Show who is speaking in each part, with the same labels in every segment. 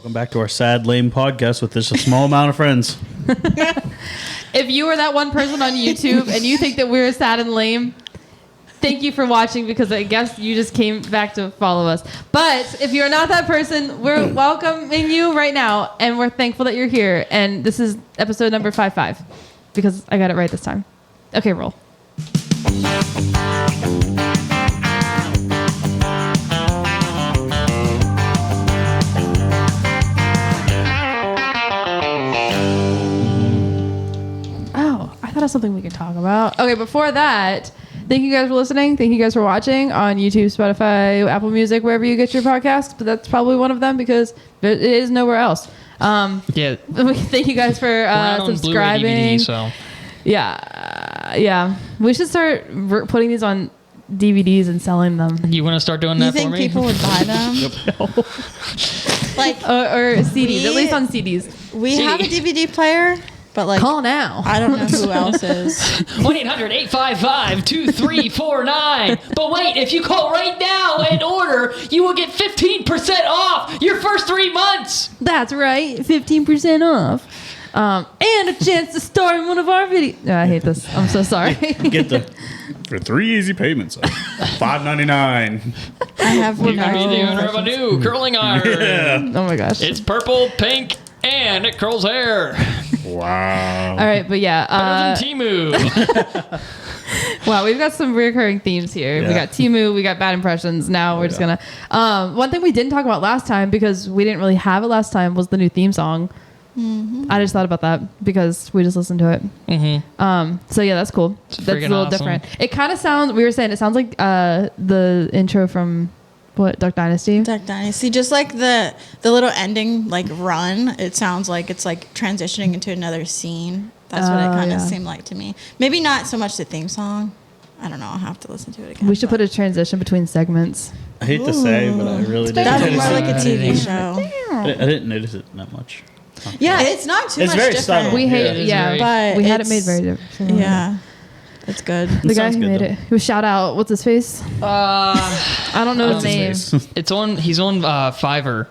Speaker 1: Welcome back to our sad, lame podcast with just a small amount of friends.
Speaker 2: If you are that one person on YouTube and you think that we're sad and lame, thank you for watching, because I guess you just came back to follow us. But if you're not that person, we're welcoming you right now, and we're thankful that you're here. And this is episode number 55, because I got it right this time. Okay, roll. That's something we can talk about. Okay, before that, thank you guys for listening. Thank you guys for watching on YouTube, Spotify, Apple Music, wherever you get your podcasts. But that's probably one of them because it is nowhere else. Thank you guys for subscribing.
Speaker 3: DVD, so.
Speaker 2: Yeah. We should start putting these on DVDs and selling them.
Speaker 3: You want to start doing that for me?
Speaker 4: You think people would buy them? Like
Speaker 2: or CDs, at least on CDs.
Speaker 4: We have a DVD player. But like,
Speaker 2: call now.
Speaker 4: I don't know who else is.
Speaker 3: 1-800-855-2349. But wait, if you call right now and order, you will get 15% off your first 3 months.
Speaker 2: That's right, 15% off. And a chance to star in one of our videos. No, I hate this. I'm so sorry.
Speaker 1: Get for 3 easy payments of $5.99.
Speaker 4: I have
Speaker 3: You can be the owner of a new curling iron.
Speaker 1: Yeah.
Speaker 2: Oh my gosh.
Speaker 3: It's purple, pink, and it curls hair.
Speaker 1: Wow.
Speaker 2: All right, but yeah.
Speaker 3: Better than Temu.
Speaker 2: Wow, we've got some recurring themes here.
Speaker 1: Yeah.
Speaker 2: We got Temu, we got bad impressions. Now we're just going to... one thing we didn't talk about last time, because we didn't really have it last time, was the new theme song. Mm-hmm. I just thought about that because we just listened to it.
Speaker 3: Mm-hmm.
Speaker 2: So yeah, that's cool. That's a little
Speaker 3: awesome.
Speaker 2: different. It kind of sounds... We were saying it sounds like the intro from... What, Duck Dynasty?
Speaker 4: Duck Dynasty. Just like the little ending, like run. It sounds like it's like transitioning into another scene. That's what it kind of seemed like to me. Maybe not so much the theme song. I don't know. I'll have to listen to it again.
Speaker 2: We should put a transition between segments.
Speaker 1: I hate to say, but I really didn't
Speaker 4: That's
Speaker 1: notice
Speaker 4: more
Speaker 1: it.
Speaker 4: like a TV show.
Speaker 1: I didn't notice it that much.
Speaker 4: Yeah, it's not too
Speaker 1: It's
Speaker 4: much
Speaker 1: very
Speaker 4: different.
Speaker 1: subtle.
Speaker 2: We hate,
Speaker 3: Yeah,
Speaker 4: but
Speaker 2: we had it made very different.
Speaker 4: Yeah, it's good.
Speaker 2: The guy
Speaker 1: sounds
Speaker 2: who
Speaker 1: good,
Speaker 2: made
Speaker 1: though.
Speaker 2: it. Who shout out? What's his face? I don't know his name.
Speaker 3: He's on Fiverr.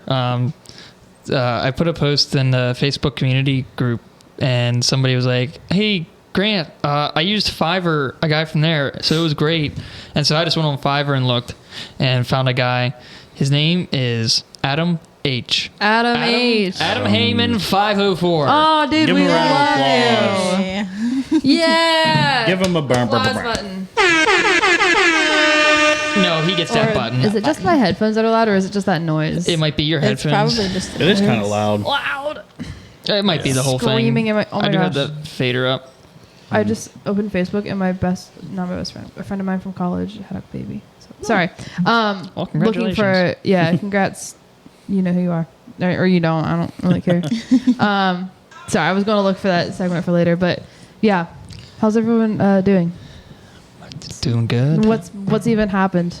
Speaker 3: I put a post in the Facebook community group, and somebody was like, "Hey, Grant, I used Fiverr, a guy from there, so it was great." And so I just went on Fiverr and looked and found a guy. His name is Adam H.
Speaker 2: Adam H.
Speaker 3: Adam Heyman 504.
Speaker 2: Oh, dude,
Speaker 1: Give
Speaker 2: we
Speaker 1: him a round of
Speaker 2: love
Speaker 1: applause.
Speaker 2: you.
Speaker 4: Yeah.
Speaker 2: Yeah.
Speaker 1: Give him a burn.
Speaker 2: Applause button.
Speaker 3: No, he gets that
Speaker 2: Or
Speaker 3: button.
Speaker 2: Is it just my headphones that are loud, or is it just that noise?
Speaker 3: It might be your
Speaker 4: It's
Speaker 3: headphones.
Speaker 4: probably just.
Speaker 1: It is kind of loud.
Speaker 2: loud.
Speaker 3: It might be the whole
Speaker 2: Screaming
Speaker 3: thing.
Speaker 2: in my- oh my
Speaker 3: I do have
Speaker 2: gosh.
Speaker 3: the fader up.
Speaker 2: I just opened Facebook and not my best friend, a friend of mine from college had a baby. So, sorry.
Speaker 3: Well,
Speaker 2: Looking for congrats. You know who you are, or you don't. I don't really care. Sorry, I was going to look for that segment for later, but yeah. How's everyone doing?
Speaker 3: Doing good.
Speaker 2: What's even happened?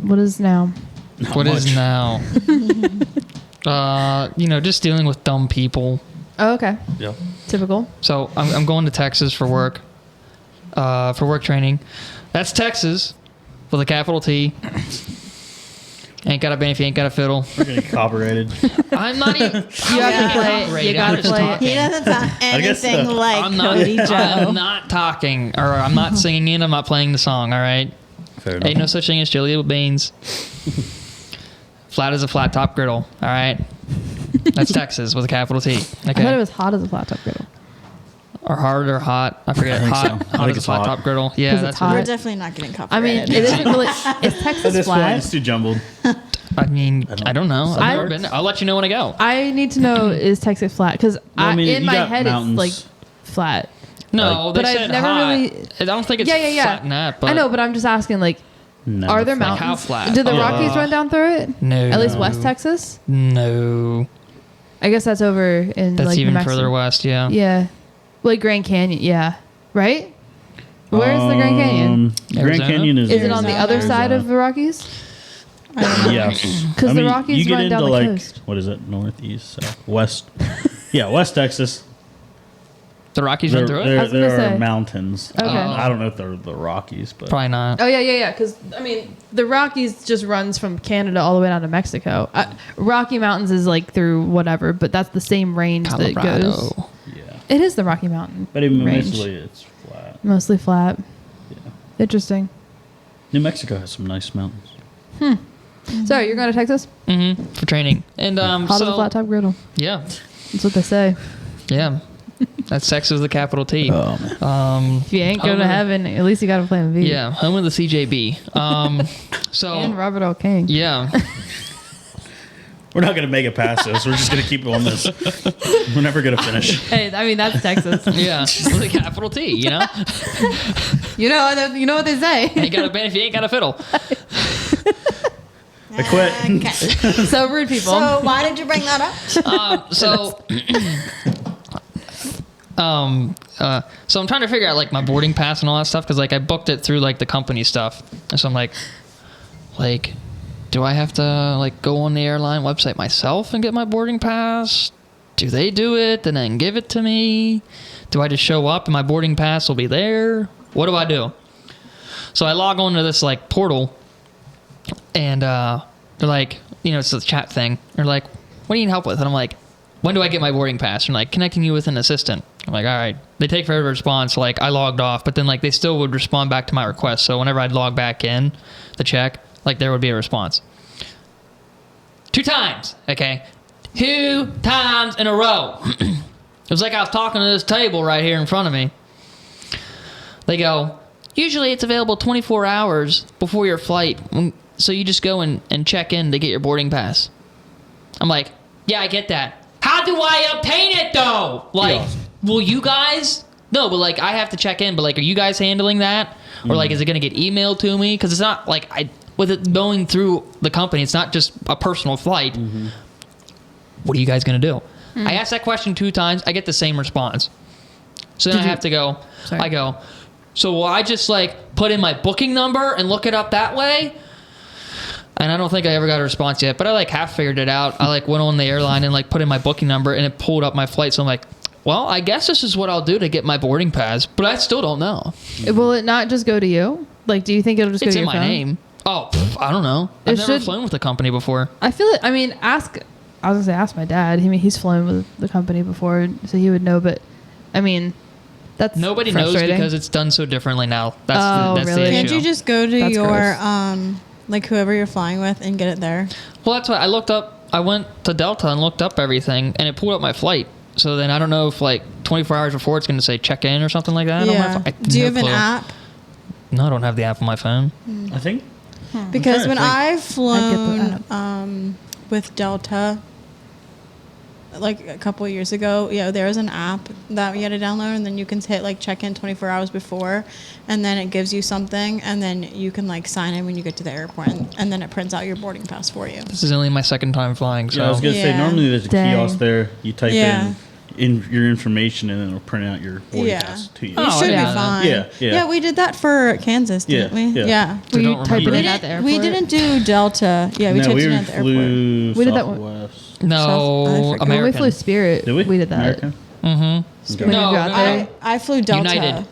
Speaker 2: What is now?
Speaker 3: What is now? Just dealing with dumb people.
Speaker 2: Oh, okay.
Speaker 1: Yep.
Speaker 2: Typical.
Speaker 3: So I'm going to Texas for work training. That's Texas with a capital T. Ain't got a band if you ain't got a fiddle.
Speaker 1: We're getting copyrighted.
Speaker 3: I'm not even.
Speaker 2: You have to play it. You gotta play it.
Speaker 4: He doesn't sound
Speaker 1: guess so.
Speaker 4: anything like
Speaker 3: I'm not.
Speaker 4: Cody Joe.
Speaker 3: I'm not talking, or I'm not singing it. I'm not playing the song. All right.
Speaker 1: Fair enough.
Speaker 3: Ain't no such thing as chili with beans. Flat as a flat top griddle. All right. That's Texas with a capital T.
Speaker 2: I thought
Speaker 3: Okay.
Speaker 2: it was hot as a flat top griddle.
Speaker 3: Or hard or hot. I forget.
Speaker 1: I think
Speaker 3: Hot.
Speaker 1: so. I
Speaker 3: Hot
Speaker 1: think
Speaker 3: as a
Speaker 1: it's
Speaker 3: flat
Speaker 1: hot.
Speaker 3: top griddle. Yeah,
Speaker 2: 'Cause
Speaker 3: that's
Speaker 2: it's
Speaker 3: what
Speaker 2: hot.
Speaker 4: We're definitely not getting
Speaker 2: I
Speaker 4: copyrighted.
Speaker 2: mean, it isn't really. Is
Speaker 1: At
Speaker 2: Texas
Speaker 1: this point,
Speaker 2: flat?
Speaker 1: it's too jumbled.
Speaker 3: I mean, I don't know. I've
Speaker 2: I-
Speaker 3: never been there. I'll let you know when I go.
Speaker 2: I need to know, is Texas flat? Because
Speaker 1: I mean,
Speaker 2: in
Speaker 1: you
Speaker 2: my
Speaker 1: got
Speaker 2: head
Speaker 1: mountains.
Speaker 2: it's like flat.
Speaker 3: No,
Speaker 2: But
Speaker 3: they
Speaker 2: I've
Speaker 3: said
Speaker 2: never
Speaker 3: hot.
Speaker 2: really-
Speaker 3: I don't think it's
Speaker 2: Yeah.
Speaker 3: flat in that, but
Speaker 2: I know, but I'm just asking, like,
Speaker 1: No,
Speaker 2: are there
Speaker 1: flat.
Speaker 2: mountains?
Speaker 3: how flat?
Speaker 2: Do the
Speaker 3: Oh.
Speaker 2: Rockies run down through it?
Speaker 3: No.
Speaker 2: At least West Texas?
Speaker 3: No.
Speaker 2: I guess that's over in
Speaker 3: That's
Speaker 2: like
Speaker 3: even
Speaker 2: New Mexico.
Speaker 3: further west, yeah.
Speaker 2: Yeah. Like Grand Canyon, yeah. Right? Where is the Grand Canyon?
Speaker 1: Grand
Speaker 3: Arizona?
Speaker 1: Canyon is.
Speaker 2: Is it on the other
Speaker 1: Arizona.
Speaker 2: side of the Rockies?
Speaker 1: Yes.
Speaker 2: Because the Rockies
Speaker 1: you get
Speaker 2: run
Speaker 1: into
Speaker 2: down the
Speaker 1: like
Speaker 2: coast.
Speaker 1: what is it? Northeast, south, west. Yeah, West Texas.
Speaker 3: The Rockies run through it?
Speaker 2: I was gonna
Speaker 1: There are
Speaker 2: say.
Speaker 1: mountains.
Speaker 2: Okay.
Speaker 1: I don't know if they're the Rockies, but
Speaker 3: Probably not.
Speaker 2: Oh yeah. Because I mean, the Rockies just runs from Canada all the way down to Mexico. Rocky Mountains is like through whatever, but that's the same range that it goes.
Speaker 3: Colorado.
Speaker 1: yeah.
Speaker 2: It is the Rocky Mountain
Speaker 1: But even
Speaker 2: range.
Speaker 1: mostly it's flat.
Speaker 2: Mostly flat.
Speaker 1: Yeah.
Speaker 2: Interesting.
Speaker 1: New Mexico has some nice mountains.
Speaker 2: So you're going to Texas?
Speaker 3: For training. And
Speaker 2: Hot as a
Speaker 3: so
Speaker 2: flat top griddle.
Speaker 3: yeah,
Speaker 2: That's what they say.
Speaker 3: yeah. That's sex with a capital T.
Speaker 1: Oh man.
Speaker 2: If you ain't going to
Speaker 3: Over-
Speaker 2: heaven, at least you got to play in V.
Speaker 3: Yeah, home of the CJB. So
Speaker 2: And Robert L. King.
Speaker 3: yeah,
Speaker 1: We're not gonna make it past this. We're just gonna keep on this. We're never gonna finish.
Speaker 2: Hey, I mean that's Texas.
Speaker 3: yeah, with a capital T. You know,
Speaker 2: you know what they say.
Speaker 3: you got a band if you ain't got a fiddle.
Speaker 1: I quit.
Speaker 4: Okay.
Speaker 2: So rude people.
Speaker 4: So why did you bring that up?
Speaker 3: So I'm trying to figure out like my boarding pass and all that stuff because like I booked it through like the company stuff, and so I'm like, do I have to like go on the airline website myself and get my boarding pass? Do they do it and then give it to me? Do I just show up and my boarding pass will be there? What do I do? So I log on to this like portal, and they're like, it's the chat thing. They're like, what do you need help with? And I'm like, when do I get my boarding pass? And like, connecting you with an assistant. I'm like, all right. They take forever to respond, so like I logged off, but then like they still would respond back to my request. So whenever I'd log back in to check, like there would be a response. 2 times, okay? 2 times in a row. It was like I was talking to this table right here in front of me. They go, usually it's available 24 hours before your flight, so you just go and check in to get your boarding pass. I'm like, yeah, I get that. How do I obtain it though? Like,
Speaker 1: Yeah.
Speaker 3: will you guys? No, but like I have to check in, but like are you guys handling that? Or like is it going to get emailed to me? Because it's not like with it going through the company, it's not just a personal flight. What are you guys going to do? I asked that question 2 times. I get the same response. So then I have to go.
Speaker 2: Sorry.
Speaker 3: I go, so will I just like put in my booking number and look it up that way? And I don't think I ever got a response yet, but I like half figured it out. I like went on the airline and like put in my booking number and it pulled up my flight. So I'm like, well, I guess this is what I'll do to get my boarding pass, but I still don't know.
Speaker 2: Will it not just go to you? Like, do you think it'll just
Speaker 3: It's
Speaker 2: go to
Speaker 3: in
Speaker 2: your
Speaker 3: my
Speaker 2: phone?
Speaker 3: name. Oh, I don't know. I've
Speaker 2: It
Speaker 3: never
Speaker 2: should-
Speaker 3: flown with a company before.
Speaker 2: I feel it. I mean, I was gonna say ask my dad. I mean, he's flown with the company before, so he would know. But I mean, that's
Speaker 3: Nobody knows
Speaker 2: frustrating.
Speaker 3: because it's done so differently now. That's
Speaker 2: Oh,
Speaker 3: that's
Speaker 2: really?
Speaker 3: the
Speaker 4: Can't
Speaker 3: issue.
Speaker 4: you just go to
Speaker 2: That's
Speaker 4: your
Speaker 2: gross.
Speaker 4: like whoever you're flying with and get it there?
Speaker 3: Well, that's why I looked up. I went to Delta and looked up everything, and it pulled up my flight. So then I don't know if like 24 hours before it's going to say check in or something like that. I don't know if
Speaker 4: Do you
Speaker 3: no
Speaker 4: have an
Speaker 3: clue.
Speaker 4: app?
Speaker 3: No, I don't have the app on my phone.
Speaker 1: I think.
Speaker 4: Because when
Speaker 1: think.
Speaker 4: I've
Speaker 2: the
Speaker 4: flown with Delta, like a couple of years ago, there was an app that you had to download, and then you can hit like check in 24 hours before, and then it gives you something, and then you can like sign in when you get to the airport, and then it prints out your boarding pass for you.
Speaker 3: This is only my second time flying, so
Speaker 1: Yeah, I was gonna say
Speaker 4: Yeah.
Speaker 1: normally there's a
Speaker 2: Dang.
Speaker 1: kiosk there. You type
Speaker 4: Yeah.
Speaker 1: in your information and then it'll print out your boarding
Speaker 4: Yeah.
Speaker 1: pass to you.
Speaker 3: Oh,
Speaker 4: You should
Speaker 3: yeah.
Speaker 4: be fine.
Speaker 1: Yeah.
Speaker 4: we did that for Kansas, didn't
Speaker 1: Yeah,
Speaker 4: we?
Speaker 1: yeah.
Speaker 3: So
Speaker 2: Were you
Speaker 3: don't
Speaker 2: typing
Speaker 3: remember.
Speaker 2: it at the airport?
Speaker 4: We didn't do Delta. Yeah, we
Speaker 1: no,
Speaker 4: typed
Speaker 1: we
Speaker 4: it in at the airport.
Speaker 1: flew
Speaker 2: We did that one.
Speaker 1: Southwest.
Speaker 3: no
Speaker 4: I forget.
Speaker 2: When we
Speaker 3: American.
Speaker 2: flew Spirit,
Speaker 1: Did we?
Speaker 2: did that.
Speaker 1: American?
Speaker 3: Mm-hmm.
Speaker 1: Okay.
Speaker 2: When
Speaker 3: No,
Speaker 2: you got
Speaker 3: no.
Speaker 2: there.
Speaker 4: I flew Delta.
Speaker 3: United.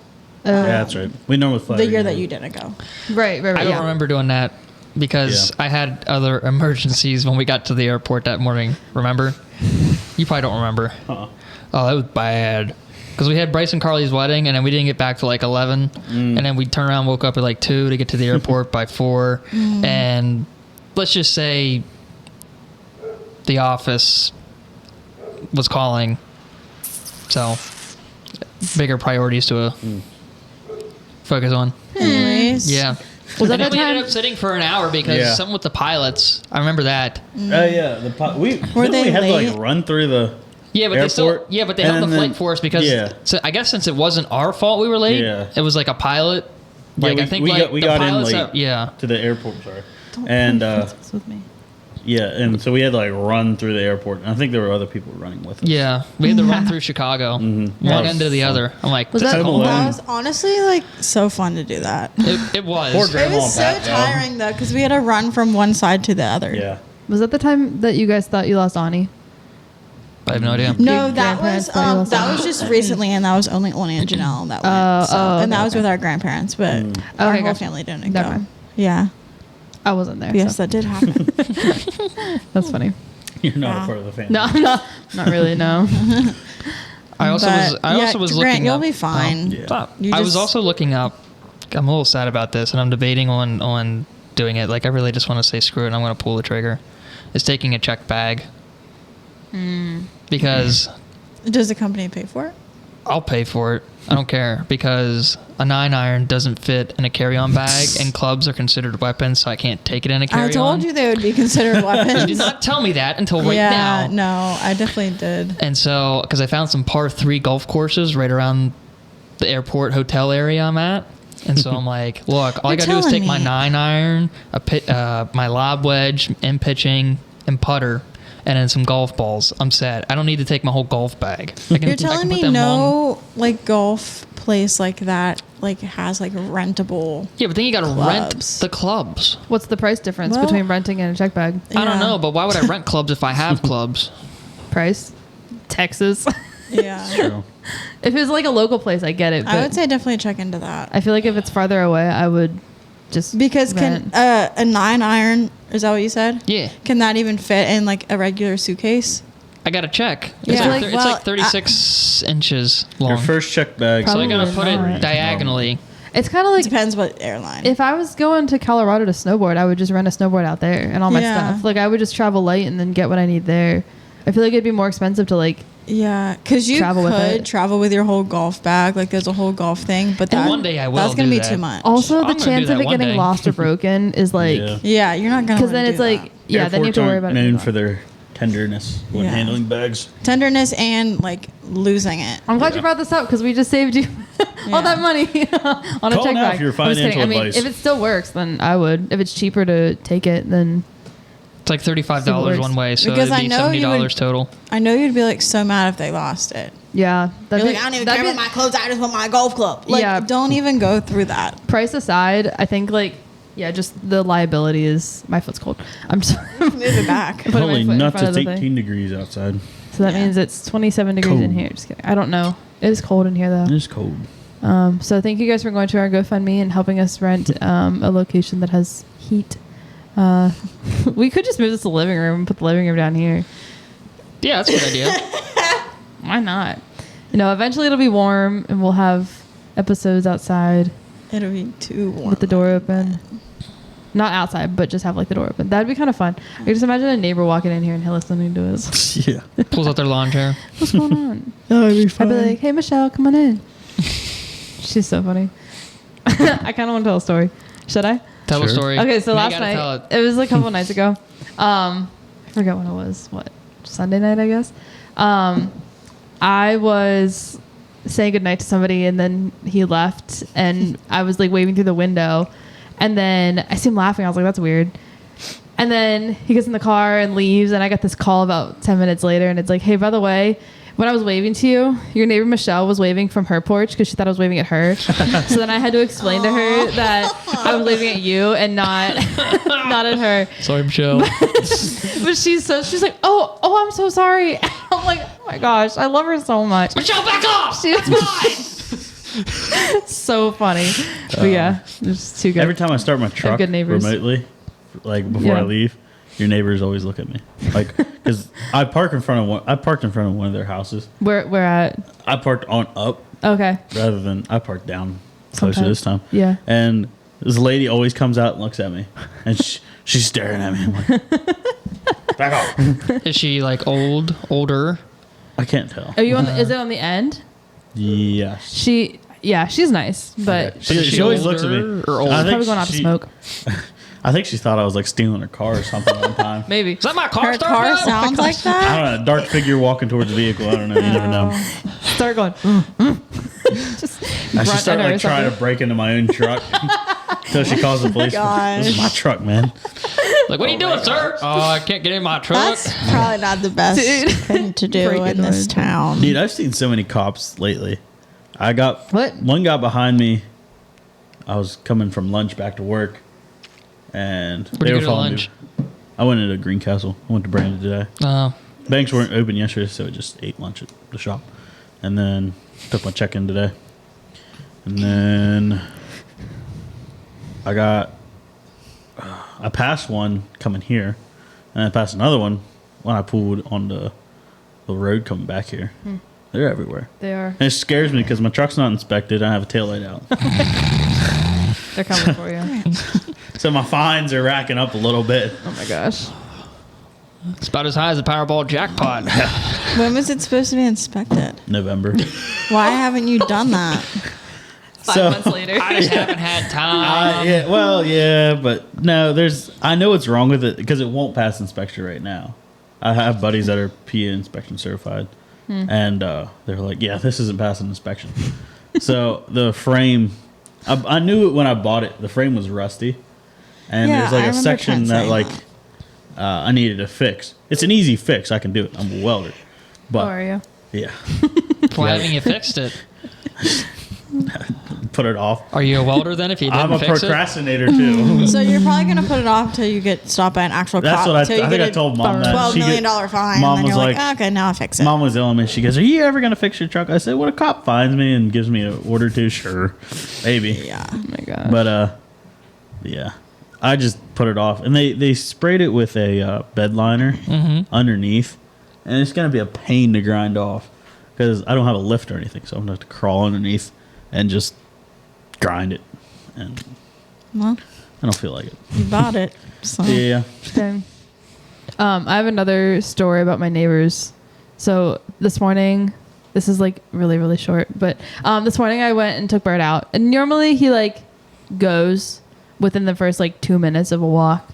Speaker 1: Yeah, that's right. We normally fly
Speaker 4: The year
Speaker 1: United.
Speaker 4: that you didn't go.
Speaker 2: Right.
Speaker 3: I don't
Speaker 2: Yeah.
Speaker 3: remember doing that because
Speaker 1: Yeah.
Speaker 3: I had other emergencies when we got to the airport that morning. Remember? You probably don't remember.
Speaker 1: Uh-uh.
Speaker 3: Oh, that was bad. Because we had Bryce and Carly's wedding, and then we didn't get back till like 11. And then we turned around, woke up at like 2 to get to the airport by 4. And let's just say the office was calling. So, bigger priorities to focus on.
Speaker 4: Anyways.
Speaker 3: Yeah.
Speaker 2: Was that
Speaker 3: And then
Speaker 2: the
Speaker 3: we ended
Speaker 2: time?
Speaker 3: up sitting for an hour because
Speaker 1: Yeah.
Speaker 3: something with the pilots. I remember that.
Speaker 1: Oh yeah, we didn't
Speaker 4: they
Speaker 1: we had to
Speaker 4: late?
Speaker 1: like run through the
Speaker 3: Yeah, but they still
Speaker 1: airport,
Speaker 3: held the
Speaker 1: and then-
Speaker 3: flight for us because
Speaker 1: yeah.
Speaker 3: so I guess since it wasn't our fault we were late,
Speaker 1: Yeah.
Speaker 3: it was like a pilot. Like
Speaker 1: we,
Speaker 3: I think
Speaker 1: we
Speaker 3: like
Speaker 1: got, we
Speaker 3: the
Speaker 1: got in
Speaker 3: pilots
Speaker 1: late
Speaker 3: that- yeah.
Speaker 1: to the airport. Sorry, and
Speaker 2: with me.
Speaker 1: yeah, and so we had to like run through the airport. And I think there were other people running with us.
Speaker 3: Yeah, we had to run through Chicago, one
Speaker 1: That was
Speaker 3: end to the
Speaker 1: fun.
Speaker 3: other. I'm like,
Speaker 2: Was
Speaker 3: this
Speaker 2: that-
Speaker 3: is
Speaker 1: Home
Speaker 3: cool.
Speaker 1: Alone.
Speaker 4: That was honestly like so fun to do that.
Speaker 3: It was.
Speaker 1: Poor
Speaker 4: It
Speaker 1: Grandma
Speaker 4: was so
Speaker 1: back, though.
Speaker 4: tiring though because we had to run from one side to the other.
Speaker 1: Yeah.
Speaker 2: Was that the time that you guys thought you lost Ani?
Speaker 3: I have no idea.
Speaker 4: No,
Speaker 2: Your
Speaker 4: that
Speaker 2: grandparents
Speaker 4: was
Speaker 2: brought you last
Speaker 4: that was just recently, and that was only and Janelle that went. And that was with our grandparents, but our
Speaker 2: Okay,
Speaker 4: whole
Speaker 2: gotcha.
Speaker 4: family didn't
Speaker 2: Never
Speaker 4: go.
Speaker 2: mind.
Speaker 4: Yeah.
Speaker 2: I wasn't there.
Speaker 4: Yes,
Speaker 2: so.
Speaker 4: that did happen.
Speaker 2: That's funny.
Speaker 1: You're not
Speaker 4: Wow.
Speaker 1: a part of the family.
Speaker 2: No, I'm not really. No.
Speaker 3: I also was
Speaker 4: Grant,
Speaker 3: looking
Speaker 4: you'll
Speaker 3: up.
Speaker 4: be fine.
Speaker 1: Yeah.
Speaker 4: You
Speaker 3: I was
Speaker 4: just-
Speaker 3: also looking up. I'm a little sad about this, and I'm debating on doing it. Like, I really just want to say screw it, and I'm going to pull the trigger. It's taking a checked bag. Because
Speaker 4: Does the company pay for it?
Speaker 3: I'll pay for it. I don't care, because a 9-iron doesn't fit in a carry-on bag, and clubs are considered weapons, so I can't take it in a carry-on.
Speaker 4: I told you they would be considered weapons.
Speaker 3: You did not tell me that until right
Speaker 4: yeah,
Speaker 3: now.
Speaker 4: no, I definitely did.
Speaker 3: And so, because I found some par 3 golf courses right around the airport hotel area I'm at. And so I'm like, look, all I
Speaker 4: You're
Speaker 3: got to do is
Speaker 4: telling
Speaker 3: take my
Speaker 4: me.
Speaker 3: 9-iron, my lob wedge, and pitching, and putter, and then some golf balls. I'm set. I don't need to take my whole golf bag.
Speaker 4: You're telling me no, like, golf place like that, like, has, like, rentable.
Speaker 3: Yeah, but then you got to rent
Speaker 4: Clubs.
Speaker 3: the clubs.
Speaker 2: What's the price difference
Speaker 4: Well-
Speaker 2: between renting and a check bag?
Speaker 3: I don't
Speaker 4: Yeah.
Speaker 3: know, but why would I rent clubs if I have clubs?
Speaker 2: Price? Texas.
Speaker 4: Yeah.
Speaker 1: True.
Speaker 2: If it's like a local place, I get it.
Speaker 4: I
Speaker 2: but
Speaker 4: would say definitely check into that.
Speaker 2: I feel like if it's farther away, I would just
Speaker 4: Because
Speaker 2: rent.
Speaker 4: can a 9-iron, is that what you said?
Speaker 3: Yeah.
Speaker 4: Can that even fit in, like, a regular suitcase?
Speaker 3: I got to check.
Speaker 4: Yeah.
Speaker 3: It's
Speaker 4: Well,
Speaker 3: like 36 inches long.
Speaker 1: Your first check bag.
Speaker 3: so I got to
Speaker 2: Probably
Speaker 3: put
Speaker 2: not.
Speaker 3: it diagonally.
Speaker 2: It's kind of like
Speaker 4: Depends what airline.
Speaker 2: if I was going to Colorado to snowboard, I would just rent a snowboard out there and all my
Speaker 4: Yeah.
Speaker 2: stuff. Like I would just travel light and then get what I need there. I feel like it'd be more expensive to like.
Speaker 4: Yeah, because you
Speaker 2: Travel with
Speaker 4: could
Speaker 2: it.
Speaker 4: travel with your whole golf bag. Like, there's a whole golf thing, but
Speaker 3: And
Speaker 4: that,
Speaker 3: one day I will
Speaker 4: that's gonna
Speaker 3: do
Speaker 4: be
Speaker 3: that.
Speaker 4: too much.
Speaker 2: Also,
Speaker 3: I'm
Speaker 2: the
Speaker 3: gonna do
Speaker 2: chance of
Speaker 3: that
Speaker 2: it
Speaker 3: one
Speaker 2: getting
Speaker 3: day.
Speaker 2: lost or broken is like
Speaker 1: Yeah.
Speaker 4: Yeah, you're not gonna.
Speaker 2: because then
Speaker 4: wanna
Speaker 2: it's
Speaker 4: do
Speaker 2: like
Speaker 4: that.
Speaker 2: yeah, then you have to worry about
Speaker 1: known
Speaker 2: it.
Speaker 1: for their tenderness when
Speaker 4: Yeah.
Speaker 1: handling bags.
Speaker 4: Tenderness and like losing it.
Speaker 2: I'm glad
Speaker 1: Yeah.
Speaker 2: you brought this up because we just saved you
Speaker 4: Yeah.
Speaker 2: all that money on a
Speaker 1: Call
Speaker 2: check
Speaker 1: now
Speaker 2: bag.
Speaker 1: for your
Speaker 2: I'm just kidding.
Speaker 1: financial
Speaker 2: I mean,
Speaker 1: advice.
Speaker 2: if it still works, then I would. If it's cheaper to take it, then
Speaker 3: It's like $35
Speaker 2: works.
Speaker 3: one way, so
Speaker 4: Because
Speaker 3: it'd
Speaker 4: I
Speaker 3: be
Speaker 4: know you
Speaker 3: $70
Speaker 4: would-
Speaker 3: total.
Speaker 4: I know you'd be like so mad if they lost it.
Speaker 2: yeah,
Speaker 4: You're
Speaker 2: that'd
Speaker 4: like,
Speaker 2: be-
Speaker 4: I don't even
Speaker 2: that'd
Speaker 4: care
Speaker 2: be-
Speaker 4: about my clothes. I just want my golf club. Like,
Speaker 2: Yeah.
Speaker 4: don't even go through that.
Speaker 2: price aside. I think like yeah, just the liability is my foot's cold. I'm just
Speaker 4: Move it back.
Speaker 2: Put my
Speaker 1: Holy
Speaker 2: foot in
Speaker 1: nuts,
Speaker 2: front of
Speaker 1: it's
Speaker 2: the
Speaker 1: 18
Speaker 2: thing.
Speaker 1: degrees outside.
Speaker 2: So that
Speaker 4: Yeah.
Speaker 2: means it's 27 degrees in
Speaker 1: Cold.
Speaker 2: here. Just kidding. I don't know. It is cold in here though.
Speaker 1: It's cold.
Speaker 2: So thank you guys for going to our GoFundMe and helping us rent a location that has heat. We could just move this to the living room and put the living room down here.
Speaker 3: Yeah, that's a good idea.
Speaker 2: Why not? You know, eventually it'll be warm and we'll have episodes outside
Speaker 4: It'll be too warm.
Speaker 2: with the door open. Not outside, but just have like the door open. That'd be kind of fun. I can just imagine a neighbor walking in here and listening to us.
Speaker 1: Yeah.
Speaker 3: Pulls out their lawn chair.
Speaker 2: What's going on?
Speaker 4: That would be
Speaker 2: I'd be like, hey, Michelle, come on in. She's so funny. I kind of want to tell a story. Should I?
Speaker 3: Tell a
Speaker 1: Sure.
Speaker 3: story.
Speaker 2: Okay, so
Speaker 3: Now you
Speaker 2: last
Speaker 3: gotta tell
Speaker 2: night, it was a couple nights ago. I forget when it was. What? Sunday night, I guess. I was saying goodnight to somebody and then he left and I was like waving through the window and then I see him laughing. I was like, that's weird. And then he gets in the car and leaves and I got this call about 10 minutes later and it's like, hey, by the way, when I was waving to you, your neighbor Michelle was waving from her porch because she thought I was waving at her. So then I had to explain to her that I was waving at you and not not at her.
Speaker 3: Sorry, Michelle.
Speaker 2: But she's like, oh, I'm so sorry. I'm like, oh my gosh, I love her so much.
Speaker 3: Michelle, back off!
Speaker 2: She so funny. But yeah, it's too good.
Speaker 1: Every time I start my truck
Speaker 2: good neighbors.
Speaker 1: remotely, like before I
Speaker 2: Yeah.
Speaker 1: leave, your neighbors always look at me, like because I parked in front of one of their houses.
Speaker 2: We're at
Speaker 1: I parked on up
Speaker 2: okay.
Speaker 1: rather than I parked down closer
Speaker 2: Sometimes.
Speaker 1: this time.
Speaker 2: Yeah.
Speaker 1: And this lady always comes out and looks at me, and she's staring at me. I'm like, back off.
Speaker 3: Is she like older?
Speaker 1: I can't tell.
Speaker 2: Are you on? Is it on the end?
Speaker 1: Yes.
Speaker 2: She's nice, but
Speaker 1: Okay. She always looks at me.
Speaker 3: older or old?
Speaker 1: I think
Speaker 2: probably going out to
Speaker 1: she-
Speaker 2: smoke.
Speaker 1: I think she thought I was like stealing her car or something one time.
Speaker 2: Maybe.
Speaker 3: Is that my car?
Speaker 4: Her
Speaker 3: starting
Speaker 4: car
Speaker 3: up?
Speaker 4: sounds like
Speaker 1: I
Speaker 4: that.
Speaker 1: don't know. A dark figure walking towards the vehicle. I don't know. You never know.
Speaker 2: Start going. Just
Speaker 1: I
Speaker 2: grunt
Speaker 1: should
Speaker 2: at
Speaker 1: start
Speaker 2: her or
Speaker 1: like trying to
Speaker 2: something.
Speaker 1: break into my own truck until she calls the police. This is my truck, man.
Speaker 3: Like, what are you doing, sir? Oh, I can't get in my truck.
Speaker 4: That's probably not the best
Speaker 2: Dude.
Speaker 4: thing to do
Speaker 2: Breaking
Speaker 4: in this
Speaker 2: noise.
Speaker 4: town.
Speaker 1: Dude, I've seen so many cops lately. I got
Speaker 2: What?
Speaker 1: one guy behind me. I was coming from lunch back to work, and
Speaker 3: Where'd
Speaker 1: they
Speaker 3: you
Speaker 1: were
Speaker 3: go to
Speaker 1: following
Speaker 3: lunch?
Speaker 1: me. I went into Greencastle. I went to Brandon today.
Speaker 3: Oh,
Speaker 1: Banks weren't open yesterday, so I just ate lunch at the shop. And then took my check-in today. And then I passed one coming here. And I passed another one when I pulled on the road coming back here. They're everywhere.
Speaker 2: They are.
Speaker 1: And it scares me because my truck's not inspected. I have a taillight out.
Speaker 2: They're coming for you.
Speaker 1: So my fines are racking up a little bit.
Speaker 2: Oh my gosh.
Speaker 3: It's about as high as a Powerball jackpot.
Speaker 4: When was it supposed to be inspected?
Speaker 1: November.
Speaker 4: Why haven't you done that?
Speaker 2: 5 months later.
Speaker 3: I just haven't had time.
Speaker 1: Yeah, but no, I know what's wrong with it because it won't pass inspection right now. I have buddies that are PA inspection certified, and they're like, yeah, this isn't passing inspection. So the frame, I knew it when I bought it. The frame was rusty, and there's like a section that like I needed to fix. It's an easy fix. I can do it. I'm a welder. But,
Speaker 2: How are you?
Speaker 1: Yeah.
Speaker 3: Why haven't you fixed it?
Speaker 1: Put it off.
Speaker 3: Are you a welder then if you didn't
Speaker 1: I'm a
Speaker 3: fix
Speaker 1: procrastinator too.
Speaker 4: So you're probably gonna put it off until you get stopped by an actual
Speaker 1: That's
Speaker 4: cop.
Speaker 1: what I
Speaker 4: till you
Speaker 1: think.
Speaker 4: get
Speaker 1: I told Mom that.
Speaker 4: $12 million fine.
Speaker 1: Mom
Speaker 4: and then
Speaker 1: was
Speaker 4: you're
Speaker 1: like,
Speaker 4: okay, now I'll fix it.
Speaker 1: Mom was telling me, she goes, are you ever going to fix your truck? I said, when a cop finds me and gives me an order to, sure, maybe.
Speaker 4: Yeah.
Speaker 2: Oh my gosh.
Speaker 1: But, yeah, I just put it off. And they sprayed it with a bed liner underneath. And it's going to be a pain to grind off because I don't have a lift or anything. So I'm going to have to crawl underneath and just grind it. And
Speaker 4: Well,
Speaker 1: I don't feel like it.
Speaker 4: you bought it. So.
Speaker 1: Yeah.
Speaker 2: Okay. I have another story about my neighbors. So this morning, this is like really, really short, but this morning I went and took Bert out. And normally he like goes within the first like 2 minutes of a walk.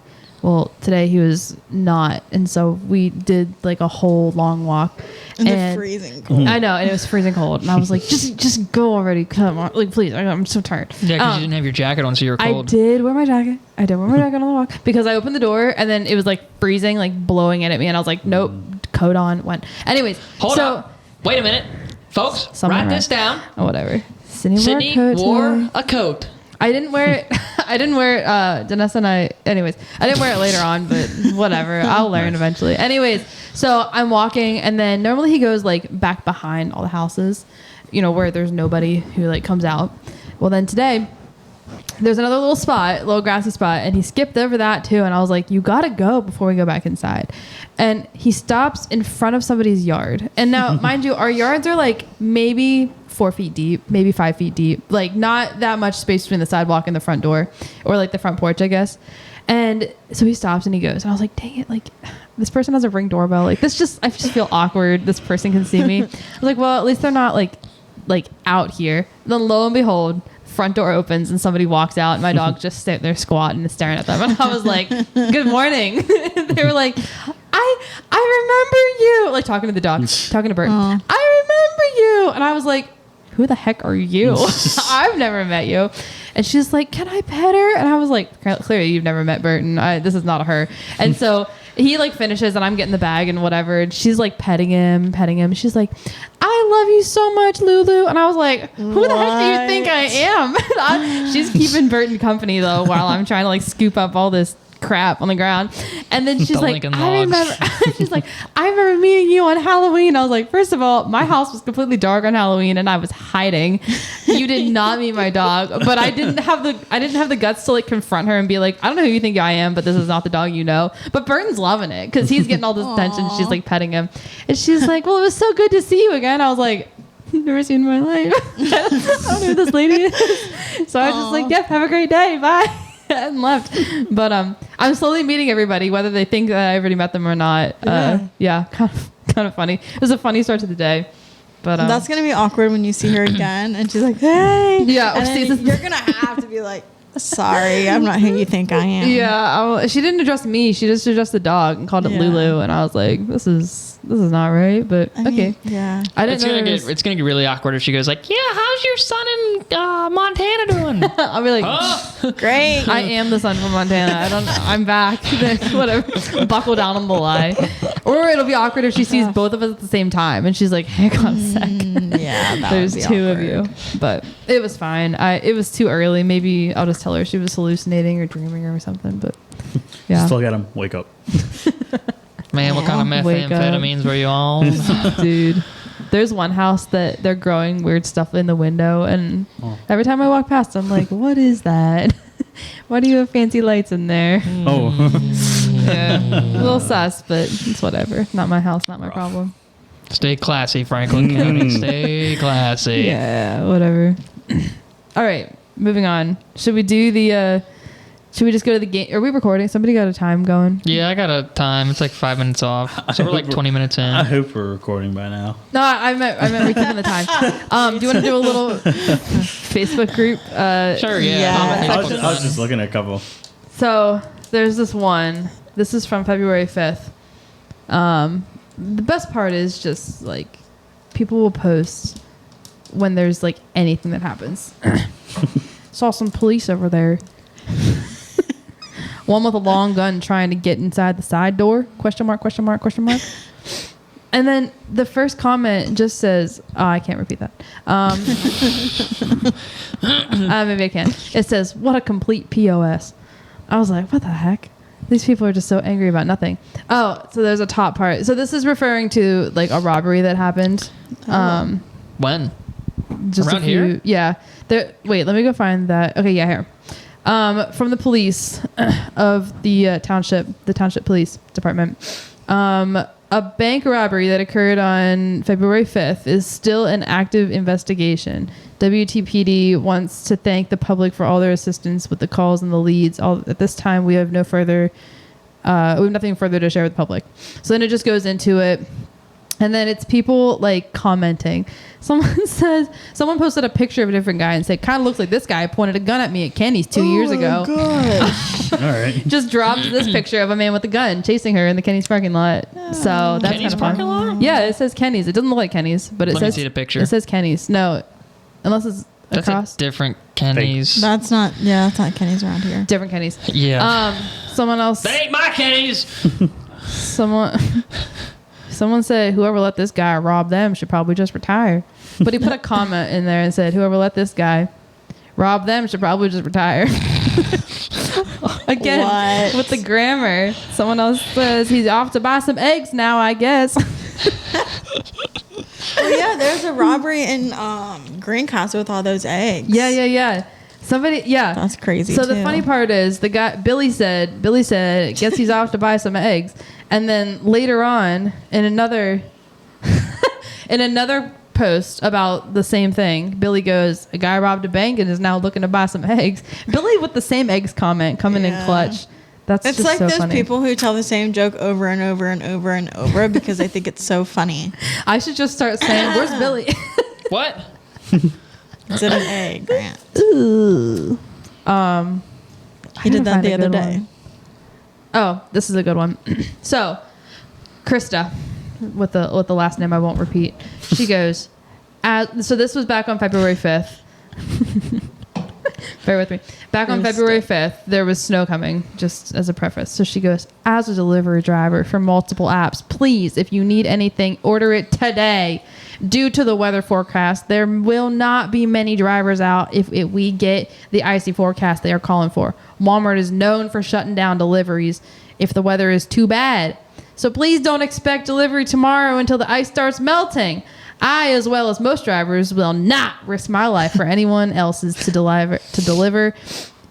Speaker 2: Well, today he was not. And so we did like a whole long walk.
Speaker 4: In the
Speaker 2: And
Speaker 4: freezing cold.
Speaker 2: I know, and it was freezing cold. And I was like, just go already. Come on. Like, please. I'm so tired.
Speaker 3: Yeah, because you didn't have your jacket on, so you were
Speaker 2: I
Speaker 3: cold.
Speaker 2: did wear my jacket. on the walk because I opened the door and then it was like freezing, like blowing in at me. And I was like, nope, coat on, went. Anyways.
Speaker 3: Hold up. Wait a minute. Folks,
Speaker 2: Someone
Speaker 3: write this down.
Speaker 2: Oh, whatever. Sydney
Speaker 3: Wore
Speaker 2: today.
Speaker 3: a coat.
Speaker 2: I didn't wear it. I didn't wear it. Danessa and I. Anyways, I didn't wear it later on, but whatever. I'll learn eventually. Anyways, so I'm walking, and then normally he goes like back behind all the houses, you know, where there's nobody who like comes out. Well, then today there's another little grassy spot, and he skipped over that too. And I was like, you gotta go before we go back inside. And he stops in front of somebody's yard. And now, mind you, our yards are like maybe 4 feet deep, maybe 5 feet deep, like not that much space between the sidewalk and the front door, or like the front porch, I guess. And so he stops and he goes, and I was like, dang it, like this person has a Ring doorbell. Like I just feel awkward. This person can see me. I was like, well, at least they're not like out here. And then lo and behold, front door opens and somebody walks out and my dog just sitting there squatting and staring at them. And I was like, good morning. They were like, I remember you. Like talking to the dog, talking to Bert.
Speaker 4: Aww.
Speaker 2: I remember you. And I was like, who the heck are you? I've never met you. And she's like, can I pet her? And I was like, clearly you've never met Burton. This is not her. And so he like finishes and I'm getting the bag and whatever. And she's like petting him. She's like, I love you so much, Lulu. And I was like, who the heck do you think I am? She's keeping Burton company though, while I'm trying to like scoop up all this crap on the ground. And then she's
Speaker 3: The
Speaker 2: like,
Speaker 3: Lincoln
Speaker 2: I
Speaker 3: Logs.
Speaker 2: remember she's like, I remember meeting you on Halloween. I was like, first of all, my house was completely dark on Halloween and I was hiding. You did not meet my dog. But I didn't have the guts to like confront her and be like, I don't know who you think I am, but this is not the dog you know. But Burton's loving it because he's getting all this attention. She's like petting him. And she's like, well, it was so good to see you again. I was like, never seen in my life. I don't know who this lady is. So I was just like, yep, have a great day. Bye. And left. But I'm slowly meeting everybody, whether they think that I already met them or not. Yeah, kind of funny. It was a funny start to the day. But
Speaker 4: that's gonna be awkward when you see her again and she's like, hey.
Speaker 2: Yeah,
Speaker 4: And then you're gonna have to be like, sorry, I'm not who you think I am.
Speaker 2: Yeah, she didn't address me. She just addressed the dog and called it Lulu, and I was like, this is not right. But
Speaker 4: I mean,
Speaker 2: okay.
Speaker 4: yeah.
Speaker 2: I didn't know.
Speaker 3: It's gonna get really awkward if she goes like, yeah, how's your son in Montana doing?
Speaker 2: I'll be like,
Speaker 3: Huh?
Speaker 4: Great.
Speaker 2: I am the son from Montana. I'm back. Whatever. Buckle down on the lie. Or it'll be awkward if she sees both of us at the same time and she's like, hang on a sec.
Speaker 4: Yeah, that
Speaker 2: There's
Speaker 4: would be
Speaker 2: two
Speaker 4: awkward.
Speaker 2: of you. But it was fine. It was too early. Maybe I'll just tell her she was hallucinating or dreaming or something. But yeah.
Speaker 1: Still got him. Wake up.
Speaker 3: Man, what kind of
Speaker 2: Wake up.
Speaker 3: methamphetamines were you on?
Speaker 2: Dude, there's one house that they're growing weird stuff in the window, and every time I walk past, I'm like, what is that? Why do you have fancy lights in there?
Speaker 1: Oh.
Speaker 2: Yeah, a little sus, but it's whatever. Not my house, not my problem.
Speaker 3: Stay classy, Franklin County. Stay classy.
Speaker 2: Yeah, whatever. All right, moving on. Should we do the? Should we just go to the game? Are we recording? Somebody got a time going?
Speaker 3: Yeah, I got a time. It's like 5 minutes off. So we're like 20 minutes in.
Speaker 1: I hope we're recording by now.
Speaker 2: No, I meant we're keeping the time. Do you want to do a little Facebook group?
Speaker 3: Sure, yeah.
Speaker 4: Yeah.
Speaker 1: I was just looking at a couple.
Speaker 2: So there's this one. This is from February 5th. The best part is just like people will post when there's like anything that happens. Saw some police over there. One with a long gun trying to get inside the side door. Question mark, question mark, question mark. And then the first comment just says, I can't repeat that. Maybe I can. It says, what a complete POS. I was like, what the heck? These people are just so angry about nothing. Oh, so there's a top part. So this is referring to like a robbery that happened.
Speaker 3: When?
Speaker 2: Just
Speaker 3: Around here?
Speaker 2: Yeah. Wait, let me go find that. Okay, yeah, here. From the police of the township police department. A bank robbery that occurred on February 5th is still an active investigation. WTPD wants to thank the public for all their assistance with the calls and the leads. At this time, we have nothing further to share with the public. So then it just goes into it. And then it's people like commenting. Someone posted a picture of a different guy and said, kind of looks like this guy pointed a gun at me at Kenny's 2 years ago.
Speaker 4: Gosh.
Speaker 1: All right.
Speaker 2: Just drops this picture of a man with a gun chasing her in the Kenny's parking lot. So that's
Speaker 3: Kenny's
Speaker 2: kind of
Speaker 3: parking
Speaker 2: fun.
Speaker 3: lot?
Speaker 2: Yeah, it says Kenny's. It doesn't look like Kenny's, but it
Speaker 3: Let me
Speaker 2: says
Speaker 3: see the picture.
Speaker 2: It says Kenny's. No, unless it's
Speaker 3: That's
Speaker 2: across.
Speaker 3: a different Kenny's.
Speaker 4: That's not Kenny's around here.
Speaker 2: Different Kenny's.
Speaker 3: Yeah.
Speaker 2: Someone else.
Speaker 3: That ain't my Kenny's.
Speaker 2: Someone said whoever let this guy rob them should probably just retire. But he put a comment in there and said whoever let this guy rob them should probably just retire. Again,
Speaker 4: What?
Speaker 2: with the grammar. Someone else says he's off to buy some eggs now, I guess.
Speaker 4: Oh yeah, there's a robbery in Greencastle with all those eggs.
Speaker 2: Yeah. Somebody, yeah.
Speaker 4: That's crazy.
Speaker 2: So the
Speaker 4: too.
Speaker 2: funny part is the guy Billy said, guess he's off to buy some eggs. And then later on in another post about the same thing, Billy goes, a guy robbed a bank and is now looking to buy some eggs. Billy with the same eggs comment coming in clutch. It's
Speaker 4: It's
Speaker 2: just
Speaker 4: like
Speaker 2: so
Speaker 4: those
Speaker 2: funny.
Speaker 4: people who tell the same joke over and over and over and over because they think it's so funny.
Speaker 2: I should just start saying, where's Billy?
Speaker 3: What?
Speaker 4: Is it an egg, Grant? He
Speaker 2: gotta
Speaker 4: did that
Speaker 2: find
Speaker 4: the
Speaker 2: a
Speaker 4: other
Speaker 2: good
Speaker 4: day.
Speaker 2: one. Oh, this is a good one. So, Krista, with the last name I won't repeat, she goes, so this was back on February 5th. Bear with me. Back on February 5th, there was snow coming, just as a preface. So she goes, as a delivery driver for multiple apps, please, if you need anything, order it today. Due to the weather forecast, there will not be many drivers out if we get the icy forecast they are calling for. Walmart is known for shutting down deliveries if the weather is too bad. So please don't expect delivery tomorrow until the ice starts melting. I, as well as most drivers, will not risk my life for anyone else's to deliver